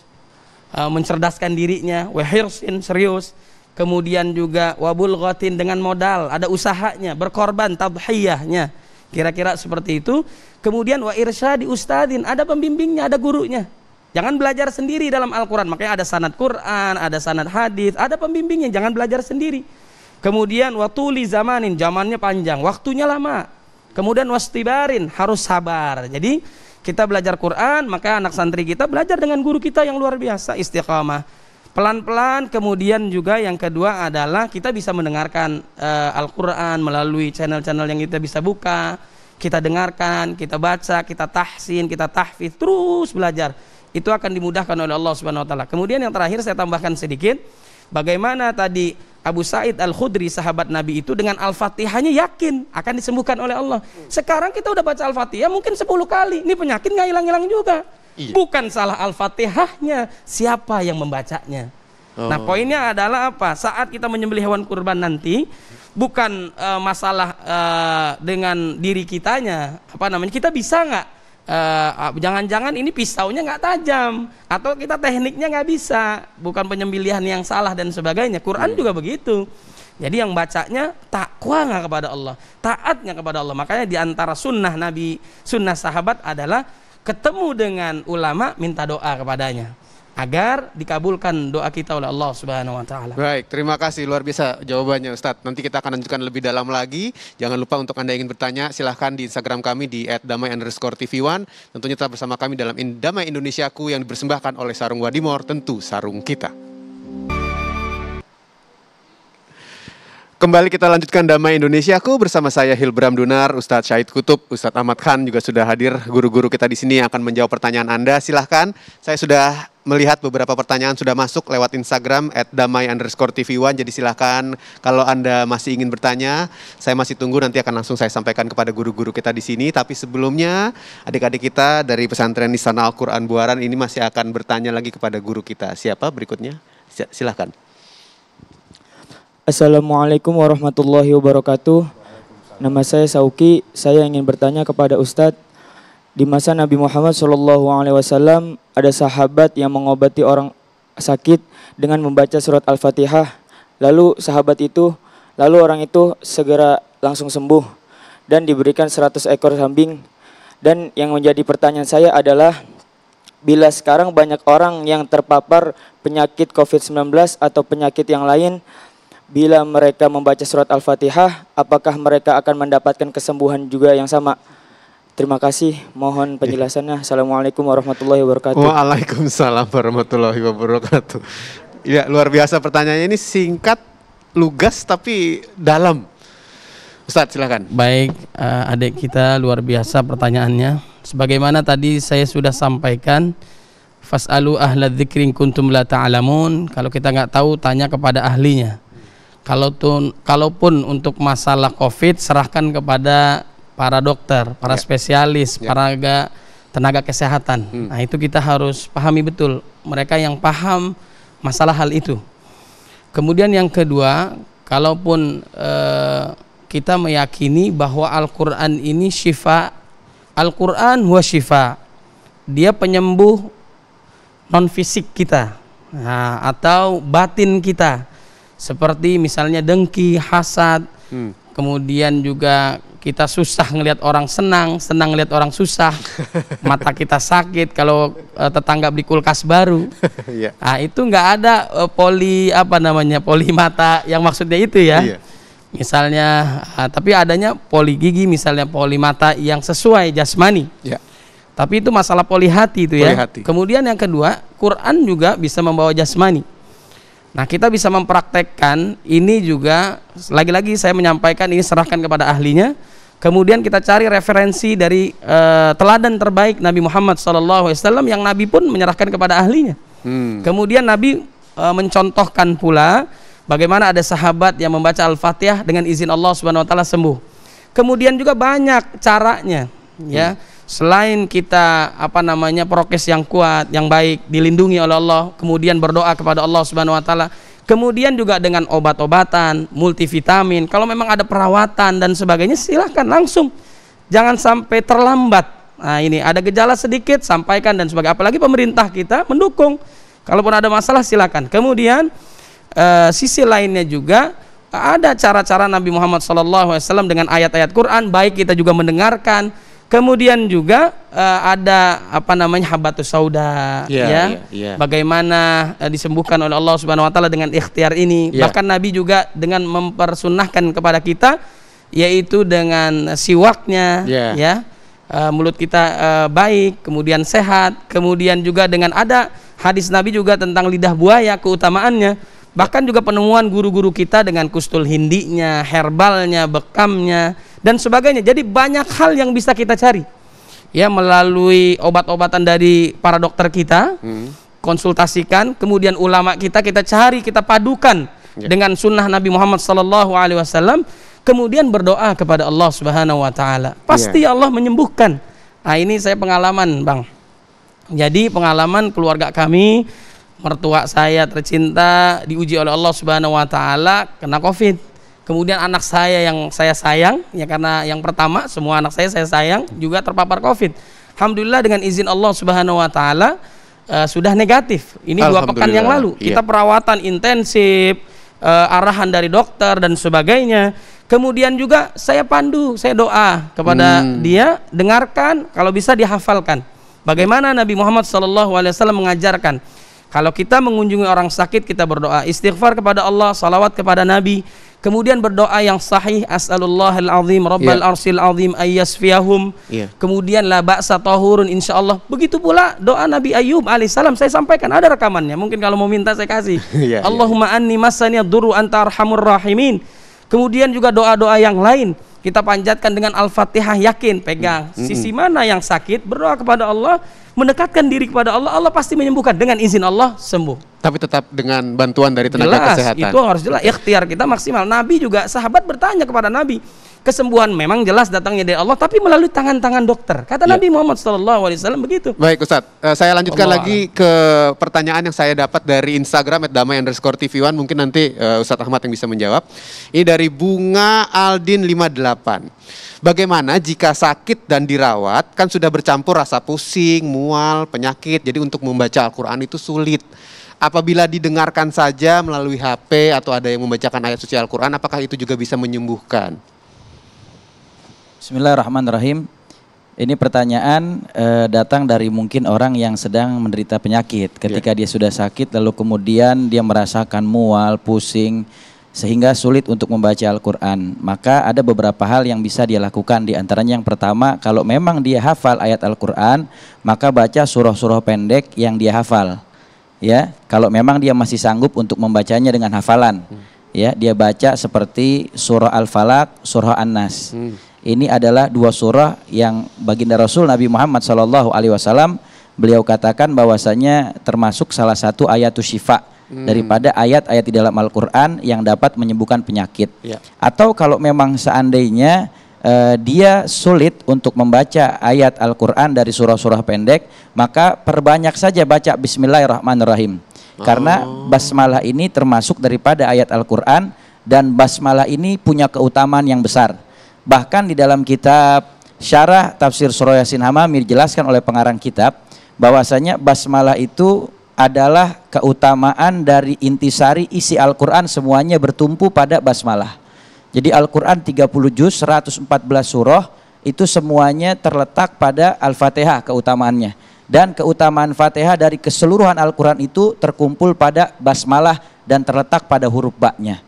mencerdaskan dirinya, wahirsin, serius. Kemudian juga wabul ghatin, dengan modal, ada usahanya, berkorban, tadhiyahnya, kira-kira seperti itu. Kemudian wa irsyadi ustadin, ada pembimbingnya, ada gurunya. Jangan belajar sendiri dalam Al-Quran, makanya ada sanad Quran, ada sanad hadis, ada pembimbingnya, jangan belajar sendiri. Kemudian watuli zamanin, zamannya panjang, waktunya lama. Kemudian wastibarin, harus sabar. Jadi kita belajar Quran, maka anak santri kita belajar dengan guru kita yang luar biasa, istiqamah. Pelan-pelan. Kemudian juga yang kedua adalah kita bisa mendengarkan Al-Quran melalui channel-channel yang kita bisa buka, kita dengarkan, kita baca, kita tahsin, kita tahfidz, terus belajar. Itu akan dimudahkan oleh Allah Subhanahu wa Ta'ala. Kemudian yang terakhir saya tambahkan sedikit, bagaimana tadi Abu Sa'id Al-Khudri, sahabat Nabi itu, dengan Al-Fatihahnya yakin akan disembuhkan oleh Allah. Sekarang kita udah baca Al-Fatihah mungkin 10 kali, ini penyakit nggak hilang-hilang juga. Bukan salah Al-Fatihahnya, siapa yang membacanya. Nah, poinnya adalah apa? Saat kita menyembelih hewan kurban nanti, bukan masalah dengan diri kitanya, kita bisa nggak? Jangan-jangan ini pisaunya nggak tajam, atau kita tekniknya nggak bisa, bukan penyembelihan yang salah dan sebagainya. Quran juga begitu. Jadi yang bacanya takwa nggak kepada Allah, taatnya kepada Allah. Makanya diantara sunnah Nabi, sunnah sahabat adalah ketemu dengan ulama, minta doa kepadanya agar dikabulkan doa kita oleh Allah Subhanahu wa Ta'ala. Baik, terima kasih, luar biasa jawabannya Ustadz. Nanti kita akan lanjutkan lebih dalam lagi. Jangan lupa untuk Anda ingin bertanya, silahkan di Instagram kami di @damai_tv1. Tentunya tetap bersama kami dalam Damai Indonesiaku yang dipersembahkan oleh Sarung Wadimor, tentu sarung kita. Kembali kita lanjutkan Damai Indonesiaku bersama saya Hilbram Dunar, Ustadz Syahid Kutub, Ustadz Ahmad Khan juga sudah hadir. Guru-guru kita di sini yang akan menjawab pertanyaan Anda. Silahkan, saya sudah melihat beberapa pertanyaan sudah masuk lewat Instagram @damai_tv1. Jadi silahkan kalau Anda masih ingin bertanya, saya masih tunggu, nanti akan langsung saya sampaikan kepada guru-guru kita di sini. Tapi sebelumnya, adik-adik kita dari pesantren Nisana Al-Quran Buaran ini masih akan bertanya lagi kepada guru kita. Siapa berikutnya? Silahkan. Assalamualaikum warahmatullahi wabarakatuh. Nama saya Sauki. Saya ingin bertanya kepada Ustadz, di masa Nabi Muhammad SAW ada sahabat yang mengobati orang sakit dengan membaca surat Al-Fatihah. Lalu orang itu segera langsung sembuh dan diberikan 100 ekor kambing. Dan yang menjadi pertanyaan saya adalah, bila sekarang banyak orang yang terpapar penyakit COVID-19 atau penyakit yang lain, bila mereka membaca surat Al-Fatihah, apakah mereka akan mendapatkan kesembuhan juga yang sama? Terima kasih, mohon penjelasannya. Assalamualaikum warahmatullahi wabarakatuh. Waalaikumsalam warahmatullahi wabarakatuh. Ya, luar biasa pertanyaannya, ini singkat, lugas tapi dalam. Ustadz, silakan. Baik, adik kita luar biasa pertanyaannya. Sebagaimana tadi saya sudah sampaikan, fas'alu ahla dzikri in kuntum la ta'lamun. Kalau kita nggak tahu, tanya kepada ahlinya. Kalaupun untuk masalah COVID, serahkan kepada para dokter, para spesialis, para tenaga kesehatan. Nah, itu kita harus pahami betul, mereka yang paham masalah hal itu. Kemudian yang kedua, kalaupun kita meyakini bahwa Al-Quran ini syifa, Al-Quran huwa syifa, dia penyembuh non fisik kita, atau batin kita. Seperti misalnya dengki, hasad, kemudian juga kita susah ngelihat orang senang ngelihat orang susah, mata kita sakit kalau tetangga beli kulkas baru. Nah, itu nggak ada poli mata yang maksudnya itu ya. Misalnya, tapi adanya poli gigi, misalnya poli mata yang sesuai jasmani. Ya. Tapi itu masalah poli hati itu ya. Poli hati. Kemudian yang kedua, Quran juga bisa membawa jasmani. Nah, kita bisa mempraktekkan ini juga, lagi-lagi saya menyampaikan ini serahkan kepada ahlinya. Kemudian kita cari referensi dari teladan terbaik Nabi Muhammad SAW yang Nabi pun menyerahkan kepada ahlinya. Kemudian Nabi mencontohkan pula bagaimana ada sahabat yang membaca Al-Fatihah dengan izin Allah Subhanahu wa taala sembuh. Kemudian juga banyak caranya ya. Selain kita prokes yang kuat, yang baik, dilindungi oleh Allah, kemudian berdoa kepada Allah Subhanahu wa taala. Kemudian juga dengan obat-obatan, multivitamin. Kalau memang ada perawatan dan sebagainya, silahkan langsung. Jangan sampai terlambat. Nah, ini ada gejala sedikit, sampaikan dan sebagainya. Apalagi pemerintah kita mendukung. Kalaupun ada masalah silakan. Kemudian sisi lainnya juga ada cara-cara Nabi Muhammad SAW dengan ayat-ayat Quran, baik kita juga mendengarkan. Kemudian juga ada habatus sauda, bagaimana disembuhkan oleh Allah Subhanahu wa taala dengan ikhtiar ini. Bahkan Nabi juga dengan mempersunnahkan kepada kita, yaitu dengan siwaknya, mulut kita baik, kemudian sehat. Kemudian juga dengan ada hadis Nabi juga tentang lidah buaya, keutamaannya. Bahkan juga penemuan guru-guru kita dengan kustul hindinya, herbalnya, bekamnya, dan sebagainya. Jadi banyak hal yang bisa kita cari ya, melalui obat-obatan dari para dokter kita, konsultasikan. Kemudian ulama kita cari, kita padukan dengan sunnah Nabi Muhammad SAW. Kemudian berdoa kepada Allah Subhanahu wa taala. Pasti Allah menyembuhkan. Nah, ini saya pengalaman, Bang. Jadi pengalaman keluarga kami, mertua saya tercinta diuji oleh Allah Subhanahu wa taala kena Covid. Kemudian anak saya yang saya sayang, ya karena yang pertama semua anak saya sayang juga terpapar Covid. Alhamdulillah dengan izin Allah Subhanahu wa taala sudah negatif. Ini 2 pekan yang lalu. Kita perawatan intensif, arahan dari dokter dan sebagainya. Kemudian juga saya pandu, saya doa kepada dia, dengarkan, kalau bisa dihafalkan. Bagaimana Nabi Muhammad SAW mengajarkan, kalau kita mengunjungi orang sakit, kita berdoa, istighfar kepada Allah, salawat kepada Nabi, kemudian berdoa yang sahih, as'alullahal azim rabbal arsil azim ayyasfiyahum, kemudian la ba'sa tahurun insyaallah. Begitu pula doa Nabi Ayub alaihissalam, saya sampaikan, ada rekamannya, mungkin kalau mau minta saya kasih. Allahumma anni massani ad-durru anta arhamur rahimin. Kemudian juga doa-doa yang lain kita panjatkan dengan Al-Fatihah, yakin, pegang. Sisi mana yang sakit, berdoa kepada Allah, mendekatkan diri kepada Allah, Allah pasti menyembuhkan. Dengan izin Allah sembuh. Tapi tetap dengan bantuan dari tenaga kesehatan. Itu harus jelas, ikhtiar kita maksimal. Nabi juga, sahabat bertanya kepada Nabi, kesembuhan memang jelas datangnya dari Allah, tapi melalui tangan-tangan dokter. Kata Nabi Muhammad SAW begitu. Baik Ustadz, saya lanjutkan lagi ke pertanyaan yang saya dapat dari Instagram @damai_TV1. Mungkin nanti Ustadz Ahmad yang bisa menjawab. Ini dari Bunga Aldin 58. Bagaimana jika sakit dan dirawat, kan sudah bercampur rasa pusing, mual, penyakit, jadi untuk membaca Al-Quran itu sulit. Apabila didengarkan saja melalui HP atau ada yang membacakan ayat suci Al-Quran, apakah itu juga bisa menyembuhkan? Bismillahirrahmanirrahim. Ini pertanyaan datang dari mungkin orang yang sedang menderita penyakit. Ketika dia sudah sakit lalu kemudian dia merasakan mual, pusing, sehingga sulit untuk membaca Al-Quran. Maka ada beberapa hal yang bisa dia lakukan. Di antaranya yang pertama, kalau memang dia hafal ayat Al-Quran, maka baca surah-surah pendek yang dia hafal. Ya, kalau memang dia masih sanggup untuk membacanya dengan hafalan, ya, dia baca seperti surah Al-Falaq, surah An-Nas. Ini adalah 2 surah yang baginda Rasul Nabi Muhammad SAW beliau katakan bahwasanya termasuk salah satu ayatus syifa daripada ayat-ayat di dalam Al-Quran yang dapat menyembuhkan penyakit. Atau kalau memang seandainya dia sulit untuk membaca ayat Al-Quran dari surah-surah pendek, maka perbanyak saja baca Bismillahirrahmanirrahim. Karena basmalah ini termasuk daripada ayat Al-Quran, dan basmalah ini punya keutamaan yang besar. Bahkan di dalam kitab Syarah Tafsir Surah Yasin Hamami dijelaskan oleh pengarang kitab bahwasanya basmalah itu adalah keutamaan dari intisari isi Al-Quran, semuanya bertumpu pada basmalah. Jadi Al-Quran 30 juz, 114 surah, itu semuanya terletak pada Al-Fatihah keutamaannya. Dan keutamaan Fatihah dari keseluruhan Al-Quran itu terkumpul pada basmalah dan terletak pada huruf ba-nya.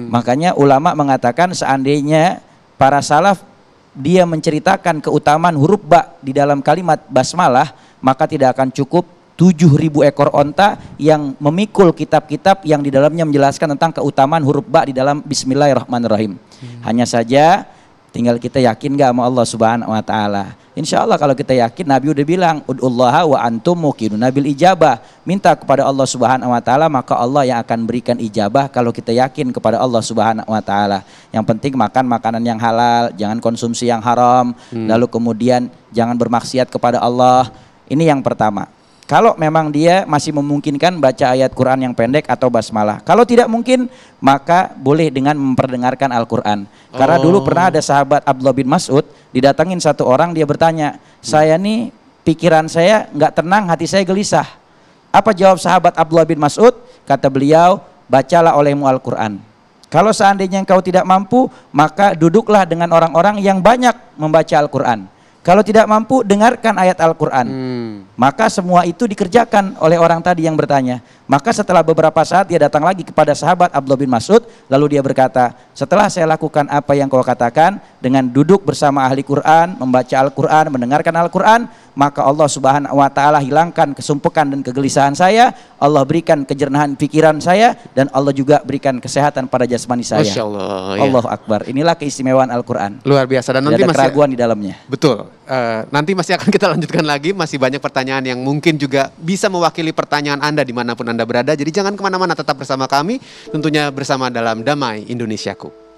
Makanya ulama mengatakan seandainya para salaf dia menceritakan keutamaan huruf ba di dalam kalimat basmalah, maka tidak akan cukup 7.000 ekor onta yang memikul kitab-kitab yang di dalamnya menjelaskan tentang keutamaan huruf ba di dalam Bismillahirrahmanirrahim. Hanya saja tinggal kita yakin gak sama Allah Subhanahu wa taala. Insya Allah kalau kita yakin, Nabi udah bilang ud'ullaha wa antum muqinun nabil ijabah, minta kepada Allah Subhanahu wa taala maka Allah yang akan berikan ijabah kalau kita yakin kepada Allah Subhanahu wa taala. Yang penting makan makanan yang halal, jangan konsumsi yang haram, lalu kemudian jangan bermaksiat kepada Allah. Ini yang pertama. Kalau memang dia masih memungkinkan baca ayat Quran yang pendek atau basmalah. Kalau tidak mungkin, maka boleh dengan memperdengarkan Al-Quran. Karena dulu pernah ada sahabat Abdullah bin Mas'ud, didatangin satu orang, dia bertanya, saya nih pikiran saya nggak tenang, hati saya gelisah. Apa jawab sahabat Abdullah bin Mas'ud? Kata beliau, bacalah olehmu Al-Quran. Kalau seandainya engkau tidak mampu, maka duduklah dengan orang-orang yang banyak membaca Al-Quran. Kalau tidak mampu, dengarkan ayat Al-Quran. Maka semua itu dikerjakan oleh orang tadi yang bertanya. Maka setelah beberapa saat dia datang lagi kepada sahabat Abdullah bin Mas'ud. Lalu dia berkata, setelah saya lakukan apa yang kau katakan, dengan duduk bersama ahli Quran, membaca Al-Quran, mendengarkan Al-Quran, maka Allah Subhanahu wa taala hilangkan kesumpekan dan kegelisahan saya, Allah berikan kejernihan pikiran saya, dan Allah juga berikan kesehatan pada jasmani saya. Masya Allah, ya. Allahu Akbar. Inilah keistimewaan Al-Quran. Luar biasa. Dan nanti tidak ada masih keraguan di dalamnya. Betul. Nanti masih akan kita lanjutkan lagi. Masih banyak pertanyaan yang mungkin juga bisa mewakili pertanyaan Anda dimanapun Anda berada. Jadi jangan kemana-mana, tetap bersama kami. Tentunya bersama dalam Damai Indonesiaku.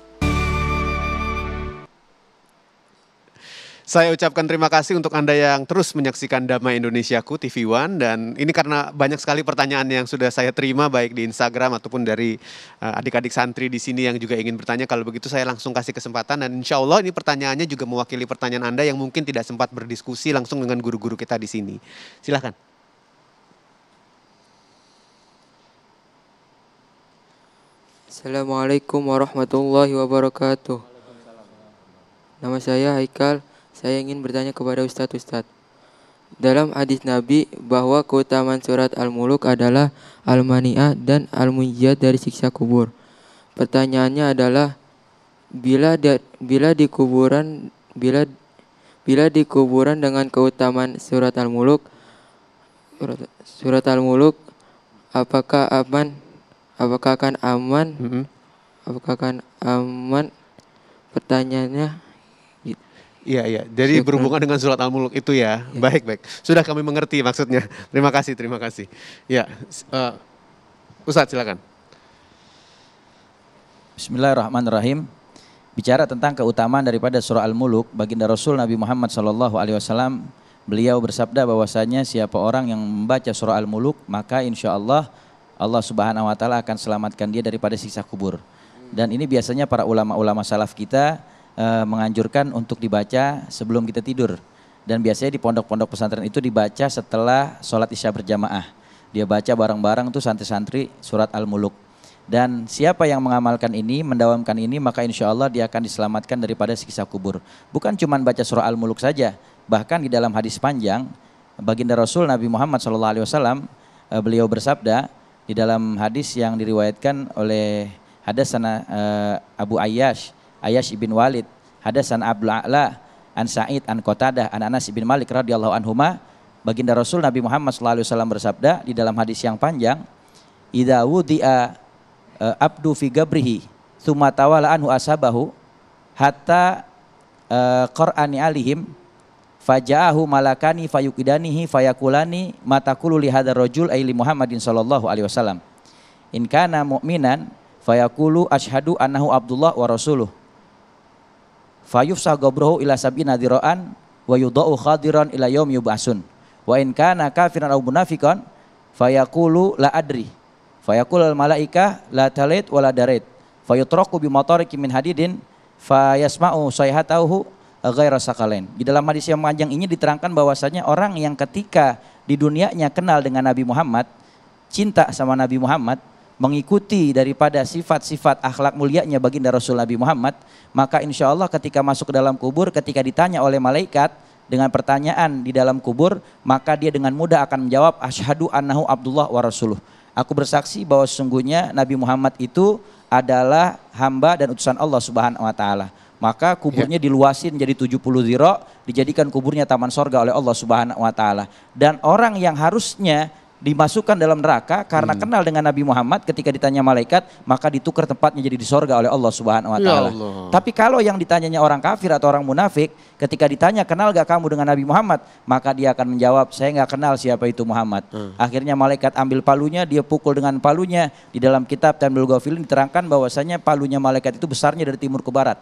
Saya ucapkan terima kasih untuk Anda yang terus menyaksikan Damai Indonesiaku TV One, dan ini karena banyak sekali pertanyaan yang sudah saya terima baik di Instagram ataupun dari adik-adik santri di sini yang juga ingin bertanya. Kalau begitu saya langsung kasih kesempatan, dan insya Allah ini pertanyaannya juga mewakili pertanyaan Anda yang mungkin tidak sempat berdiskusi langsung dengan guru-guru kita di sini. Silahkan. Assalamualaikum warahmatullahi wabarakatuh. Nama saya Haikal. Saya ingin bertanya kepada Ustadz. Dalam hadis Nabi bahwa keutamaan surat Al-Muluk adalah Al-Mani'ah dan Al-Munjiyat dari siksa kubur. Pertanyaannya adalah bila di kuburan dengan keutamaan surat Al-Muluk, apakah aman? Apakah akan aman? Pertanyaannya. Iya. Jadi berhubungan dengan surat Al-Muluk itu ya. Baik. Sudah kami mengerti maksudnya. Terima kasih. Ya, Ustadz silakan. Bismillahirrahmanirrahim. Bicara tentang keutamaan daripada surah Al-Muluk, baginda Rasul Nabi Muhammad SAW, beliau bersabda bahwasanya siapa orang yang membaca surah Al-Muluk, maka insya Allah Allah Subhanahu wa taala akan selamatkan dia daripada siksa kubur. Dan ini biasanya para ulama-ulama salaf kita menganjurkan untuk dibaca sebelum kita tidur. Dan biasanya di pondok-pondok pesantren itu dibaca setelah sholat isya berjamaah. Dia baca bareng-bareng tuh santri-santri surat Al-Muluk. Dan siapa yang mengamalkan ini, mendawamkan ini, maka insya Allah dia akan diselamatkan daripada siksa kubur. Bukan cuma baca surah Al-Muluk saja, bahkan di dalam hadis panjang baginda Rasul Nabi Muhammad SAW, beliau bersabda di dalam hadis yang diriwayatkan oleh Hadatsana Abu Ayyash ibn Walid, Hadatsana Abdul A'la an Sa'id an Qatadah an Anas bin Malik radhiyallahu anhuma, baginda Rasul Nabi Muhammad SAW bersabda di dalam hadis yang panjang, idza wudi'a abdu fi gabrihi tsumma tawala anhu ashabahu hatta qur'ani alihim faja'ahu malakani fayuqidanihi fayakulani mataqulu li hadzal rajul ay li Muhammadin sallallahu alaihi wasallam in kana mu'minan fayaqulu asyhadu annahu Abdullah wa rasuluh fayufsah gabruhu ila sab'ina dhira'an wa yudha'u khadiran ila yaum yub'asun wa in kana kafiran aw munafiqan fayaqulu la adri fayaqul al malaika la talit wa la darit fayutraku bi matariqin min hadidin fayasma'u sayhatahu ghaira sakalain. Di dalam hadis yang panjang ini diterangkan bahwasanya orang yang ketika di dunianya kenal dengan Nabi Muhammad, cinta sama Nabi Muhammad, mengikuti daripada sifat-sifat akhlak mulianya baginda Rasul Nabi Muhammad, maka insya Allah ketika masuk ke dalam kubur, ketika ditanya oleh malaikat dengan pertanyaan di dalam kubur, maka dia dengan mudah akan menjawab asyhadu annahu Abdullah wa rasuluh. Aku bersaksi bahwa sesungguhnya Nabi Muhammad itu adalah hamba dan utusan Allah Subhanahu wa taala. Maka kuburnya diluasin jadi 70 zira, dijadikan kuburnya taman sorga oleh Allah Subhanahu wa taala. Dan orang yang harusnya dimasukkan dalam neraka karena kenal dengan Nabi Muhammad, ketika ditanya malaikat maka ditukar tempatnya jadi di sorga oleh Allah Subhanahu wa taala. Tapi kalau yang ditanyanya orang kafir atau orang munafik, ketika ditanya kenal gak kamu dengan Nabi Muhammad, maka dia akan menjawab saya gak kenal siapa itu Muhammad. Akhirnya malaikat ambil palunya, dia pukul dengan palunya. Di dalam kitab Tanbihul Ghafilin diterangkan bahwasanya palunya malaikat itu besarnya dari timur ke barat.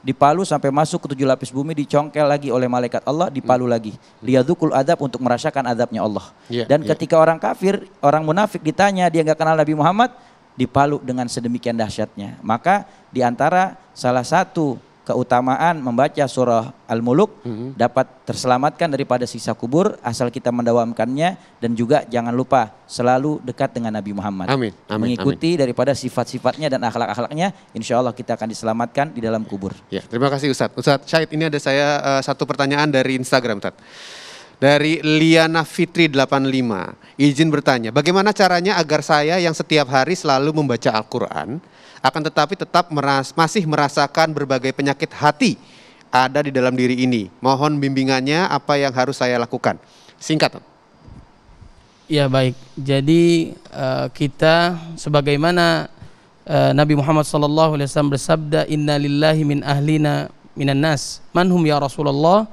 Dipalu sampai masuk ke 7 lapis bumi, dicongkel lagi oleh malaikat Allah, dipalu lagi. Liyadzukul adab, untuk merasakan adabnya Allah. Dan ketika orang kafir, orang munafik ditanya dia nggak kenal Nabi Muhammad, dipalu dengan sedemikian dahsyatnya. Maka diantara salah satu keutamaan membaca surah Al-Muluk dapat terselamatkan daripada siksa kubur asal kita mendawamkannya, dan juga jangan lupa selalu dekat dengan Nabi Muhammad. Mengikuti daripada sifat-sifatnya dan akhlak-akhlaknya, insya Allah kita akan diselamatkan di dalam kubur. Ya, terima kasih Ustadz. Ustadz Syahid, ini ada saya satu pertanyaan dari Instagram, Ustadz. Dari Liana Fitri 85, izin bertanya, bagaimana caranya agar saya yang setiap hari selalu membaca Al-Quran, akan tetapi tetap masih merasakan berbagai penyakit hati ada di dalam diri ini. Mohon bimbingannya, apa yang harus saya lakukan? Singkat. Ya baik, jadi kita sebagaimana Nabi Muhammad SAW bersabda, Inna lillahi min ahlina minan nas, manhum ya Rasulullah,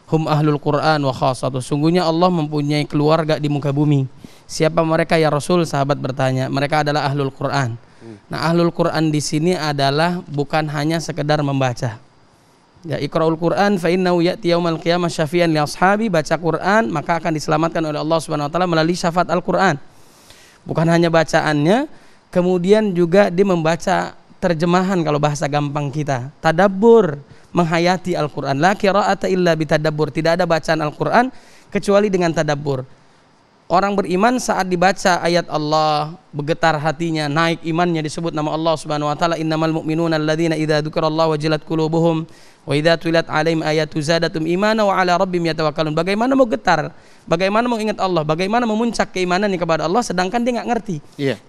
hum ahlul Quran wa khasatuh. Sungguhnya Allah mempunyai keluarga di muka bumi. Siapa mereka ya Rasul? Sahabat bertanya. Mereka adalah ahlul Quran. Nah, ahlul Quran di sini adalah bukan hanya sekedar membaca. Ya, Iqra'ul Quran fa innahu ya'ti yaumal qiyamah syafi'an li ashabi, baca Quran maka akan diselamatkan oleh Allah Subhanahu wa taala melalui syafaat Al-Qur'an. Bukan hanya bacaannya, kemudian juga dia membaca terjemahan kalau bahasa gampang kita. Tadabbur, menghayati Al-Qur'an. La qira'ata illa bitadabbur. Tidak ada bacaan Al-Qur'an kecuali dengan tadabbur. Orang beriman saat dibaca ayat Allah bergetar hatinya, naik imannya, disebut nama Allah Subhanahu wa taala, innamal mu'minuna alladzina idza dzukirallahu wajilat qulubuhum wa idza tuliyat 'alaihim ayatu zadatum imana wa 'ala rabbihim yatawakkalun. Bagaimana mau getar? Bagaimana mau ingat Allah? Bagaimana memuncak keimanannya kepada Allah sedangkan dia enggak ngerti?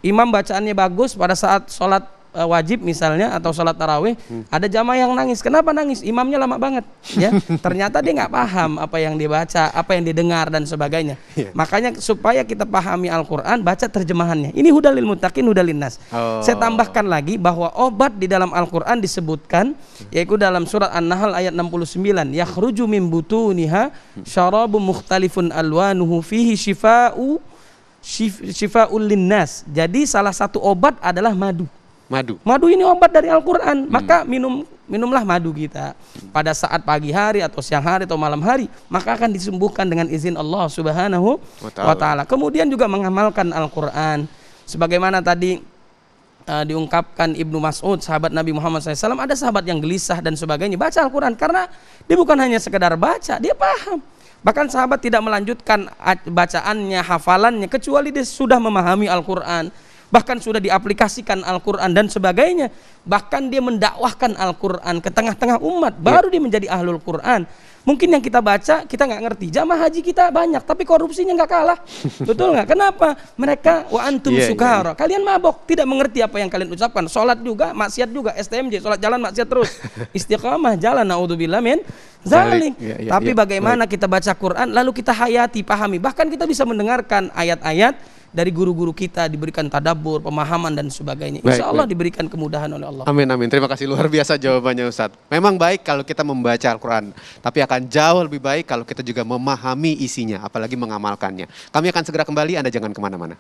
Imam bacaannya bagus pada saat sholat wajib misalnya atau sholat tarawih, ada jamaah yang nangis. Kenapa nangis? Imamnya lama banget, ya. Ternyata dia nggak paham apa yang dia baca, apa yang dia dengar dan sebagainya. Makanya supaya kita pahami Al-Quran, baca terjemahannya. Ini hudalil muttaqin, hudalil nas. Saya tambahkan lagi bahwa obat di dalam Al-Quran disebutkan, yaitu dalam surat An-Nahl ayat 69, yakhruju min butuniha syarabun mukhtalifun alwanuhu fihi syifa'ul linnas. Jadi salah satu obat adalah madu. Madu ini obat dari Al-Quran. Maka minumlah madu kita pada saat pagi hari atau siang hari atau malam hari, maka akan disembuhkan dengan izin Allah Subhanahu wa ta'ala. Kemudian juga mengamalkan Al-Quran sebagaimana tadi diungkapkan Ibnu Mas'ud, sahabat Nabi Muhammad SAW. Ada sahabat yang gelisah dan sebagainya, baca Al-Quran karena dia bukan hanya sekedar baca, dia paham. Bahkan sahabat tidak melanjutkan bacaannya, hafalannya, kecuali dia sudah memahami Al-Quran, bahkan sudah diaplikasikan Al-Quran dan sebagainya. Bahkan dia mendakwahkan Al-Quran ke tengah-tengah umat, baru dia menjadi ahlul Quran. Mungkin yang kita baca kita nggak ngerti. Jamaah haji kita banyak tapi korupsinya nggak kalah. Betul nggak? Kenapa? Mereka wa antum sukara. Kalian mabok, tidak mengerti apa yang kalian ucapkan. Sholat juga maksiat juga, STMJ, sholat jalan maksiat terus. Istiqamah jalan, naudzubillah min zalik. Tapi bagaimana kita baca Quran lalu kita hayati, pahami. Bahkan kita bisa mendengarkan ayat-ayat dari guru-guru kita, diberikan tadabbur, pemahaman dan sebagainya. Insya Allah diberikan kemudahan oleh Allah. Amin, amin. Terima kasih, luar biasa jawabannya Ustadz. Memang baik kalau kita membaca Al-Quran, tapi akan jauh lebih baik kalau kita juga memahami isinya, apalagi mengamalkannya. Kami akan segera kembali, Anda jangan kemana-mana.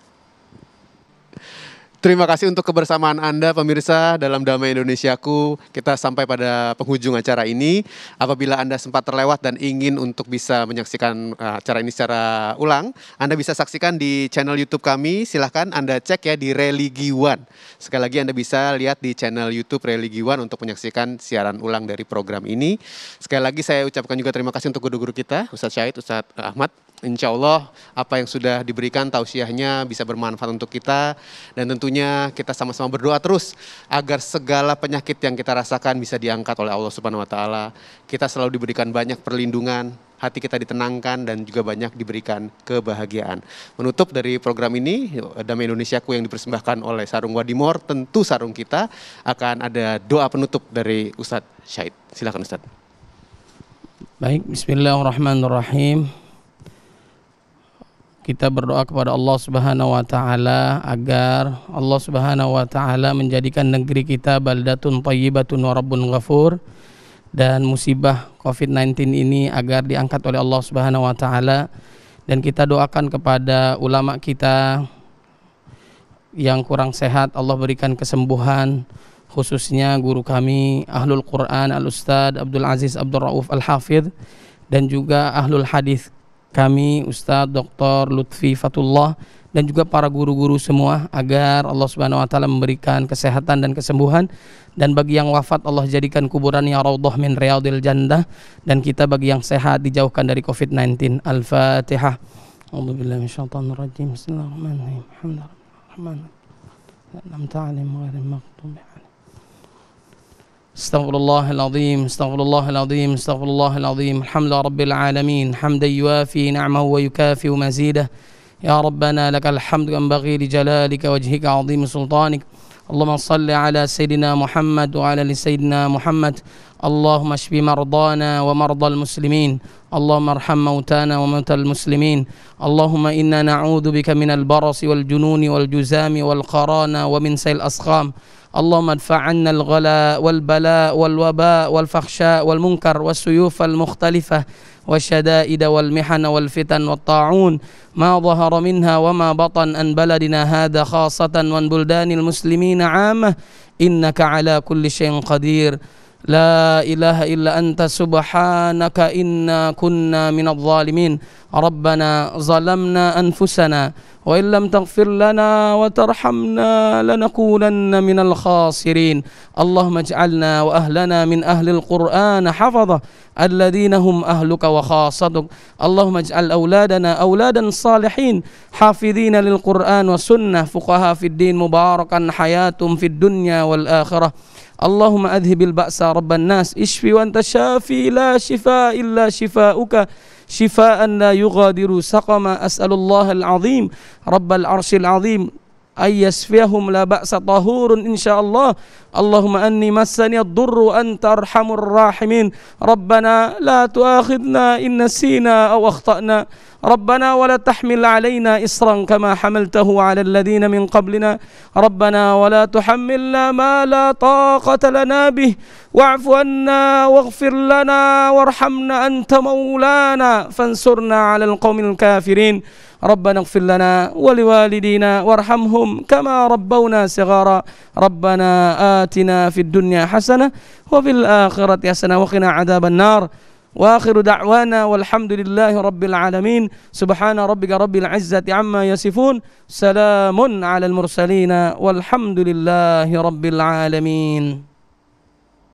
Terima kasih untuk kebersamaan Anda pemirsa dalam Damai Indonesiaku. Kita sampai pada penghujung acara ini. Apabila Anda sempat terlewat dan ingin untuk bisa menyaksikan acara ini secara ulang, Anda bisa saksikan di channel YouTube kami. Silahkan Anda cek ya di Religiwan. Sekali lagi Anda bisa lihat di channel YouTube Religiwan untuk menyaksikan siaran ulang dari program ini. Sekali lagi saya ucapkan juga terima kasih untuk guru-guru kita, Ustadz Syahid, Ustadz Ahmad. Insya Allah apa yang sudah diberikan tausiahnya bisa bermanfaat untuk kita, dan tentunya kita sama-sama berdoa terus agar segala penyakit yang kita rasakan bisa diangkat oleh Allah Subhanahu wa taala. Kita selalu diberikan banyak perlindungan, hati kita ditenangkan, dan juga banyak diberikan kebahagiaan. Menutup dari program ini, Damai Indonesiaku yang dipersembahkan oleh Sarung Wadimor, tentu sarung kita akan ada doa penutup dari Ustadz Syahid. Silakan Ustadz. Baik, bismillahirrahmanirrahim. Kita berdoa kepada Allah Subhanahu wa taala agar Allah Subhanahu wa taala menjadikan negeri kita baldatun thayyibatun wa rabbun ghafur, dan musibah COVID-19 ini agar diangkat oleh Allah Subhanahu wa taala. Dan kita doakan kepada ulama kita yang kurang sehat, Allah berikan kesembuhan, khususnya guru kami Ahlul Quran Al-Ustadz Abdul Aziz Abdul Rauf Al-Hafidh, dan juga Ahlul Hadis kami Ustadz Dr. Lutfi Fatullah, dan juga para guru-guru semua, agar Allah Subhanahu wa taala memberikan kesehatan dan kesembuhan. Dan bagi yang wafat Allah jadikan kuburannya raudhah min riyadil jannah, dan kita bagi yang sehat dijauhkan dari COVID-19. Al-Fatihah. A'udzubillahi minasyaitonir rajim. Bismillahirrahmanirrahim. Alhamdulillah. Astaghfirullahaladzim, astaghfirullahaladzim, astaghfirullahaladzim. Alhamdulillah Rabbil Alamin, hamdan yuafi na'mahu wa yukafi mazidah. Ya Rabbana lakal hamdu yanbaghi li jalalika wajhika azim sultanik. Allahumma salli ala Sayyidina Muhammad wa ala li Sayyidina Muhammad. Allahumma shfi mardana wa mardal muslimin. Allahumma arham mautana wa mautal muslimin. Allahumma inna na'udhu bika minal barasi wal jununi wal juzami wal qarana wa min sayil asqam. اللهم ادفع عنا الغلاء والبلاء والوباء والفحشاء والمنكر والسيوف المختلفة والشدائد والمحن والفتن والطاعون ما ظهر منها وما بطن عن بلدنا هذا خاصة وعن بلدان المسلمين عامة إنك على كل شيء قدير لا إله إلا أنت سبحانك إنا كنا من الظالمين ربنا ظلمنا أنفسنا وإن لم تغفر لنا وترحمنا لنكونن من الخاسرين اللهم اجعلنا وأهلنا من أهل القرآن حفظة الذين هم أهلك وخاصتك اللهم اجعل أولادنا أولادا صالحين حافظين للقرآن والسنة فقهاء في الدين مباركا حياتهم في الدنيا والآخرة اللهم أذهب البأس رب الناس اشفي وأنت شافي لا شفاء إلا شفاؤك شفاء لا يغادر سقما أسأل الله العظيم رب العرش العظيم أن يشفيهم لا بأس طهور إن شاء الله اللهم أني مسني الضر وأنت أرحم الراحمين ربنا لا تؤاخذنا إن نسينا أو أخطأنا ربنا ولا تحمل علينا إصرا كما حملته على الذين من قبلنا ربنا ولا تحملنا ما لا طاقة لنا به واعف عنا واغفر لنا وارحمنا أنت مولانا فانصرنا على القوم الكافرين ربنا اغفر لنا ولوالدينا وارحمهم كما ربونا صغارا ربنا آتنا في الدنيا حسنة وفي الآخرة حسنة وقنا عذاب النار وآخر دعوانا والحمد لله رب العالمين سبحان ربك رب العزة عما يصفون سلام على المرسلين والحمد لله رب العالمين.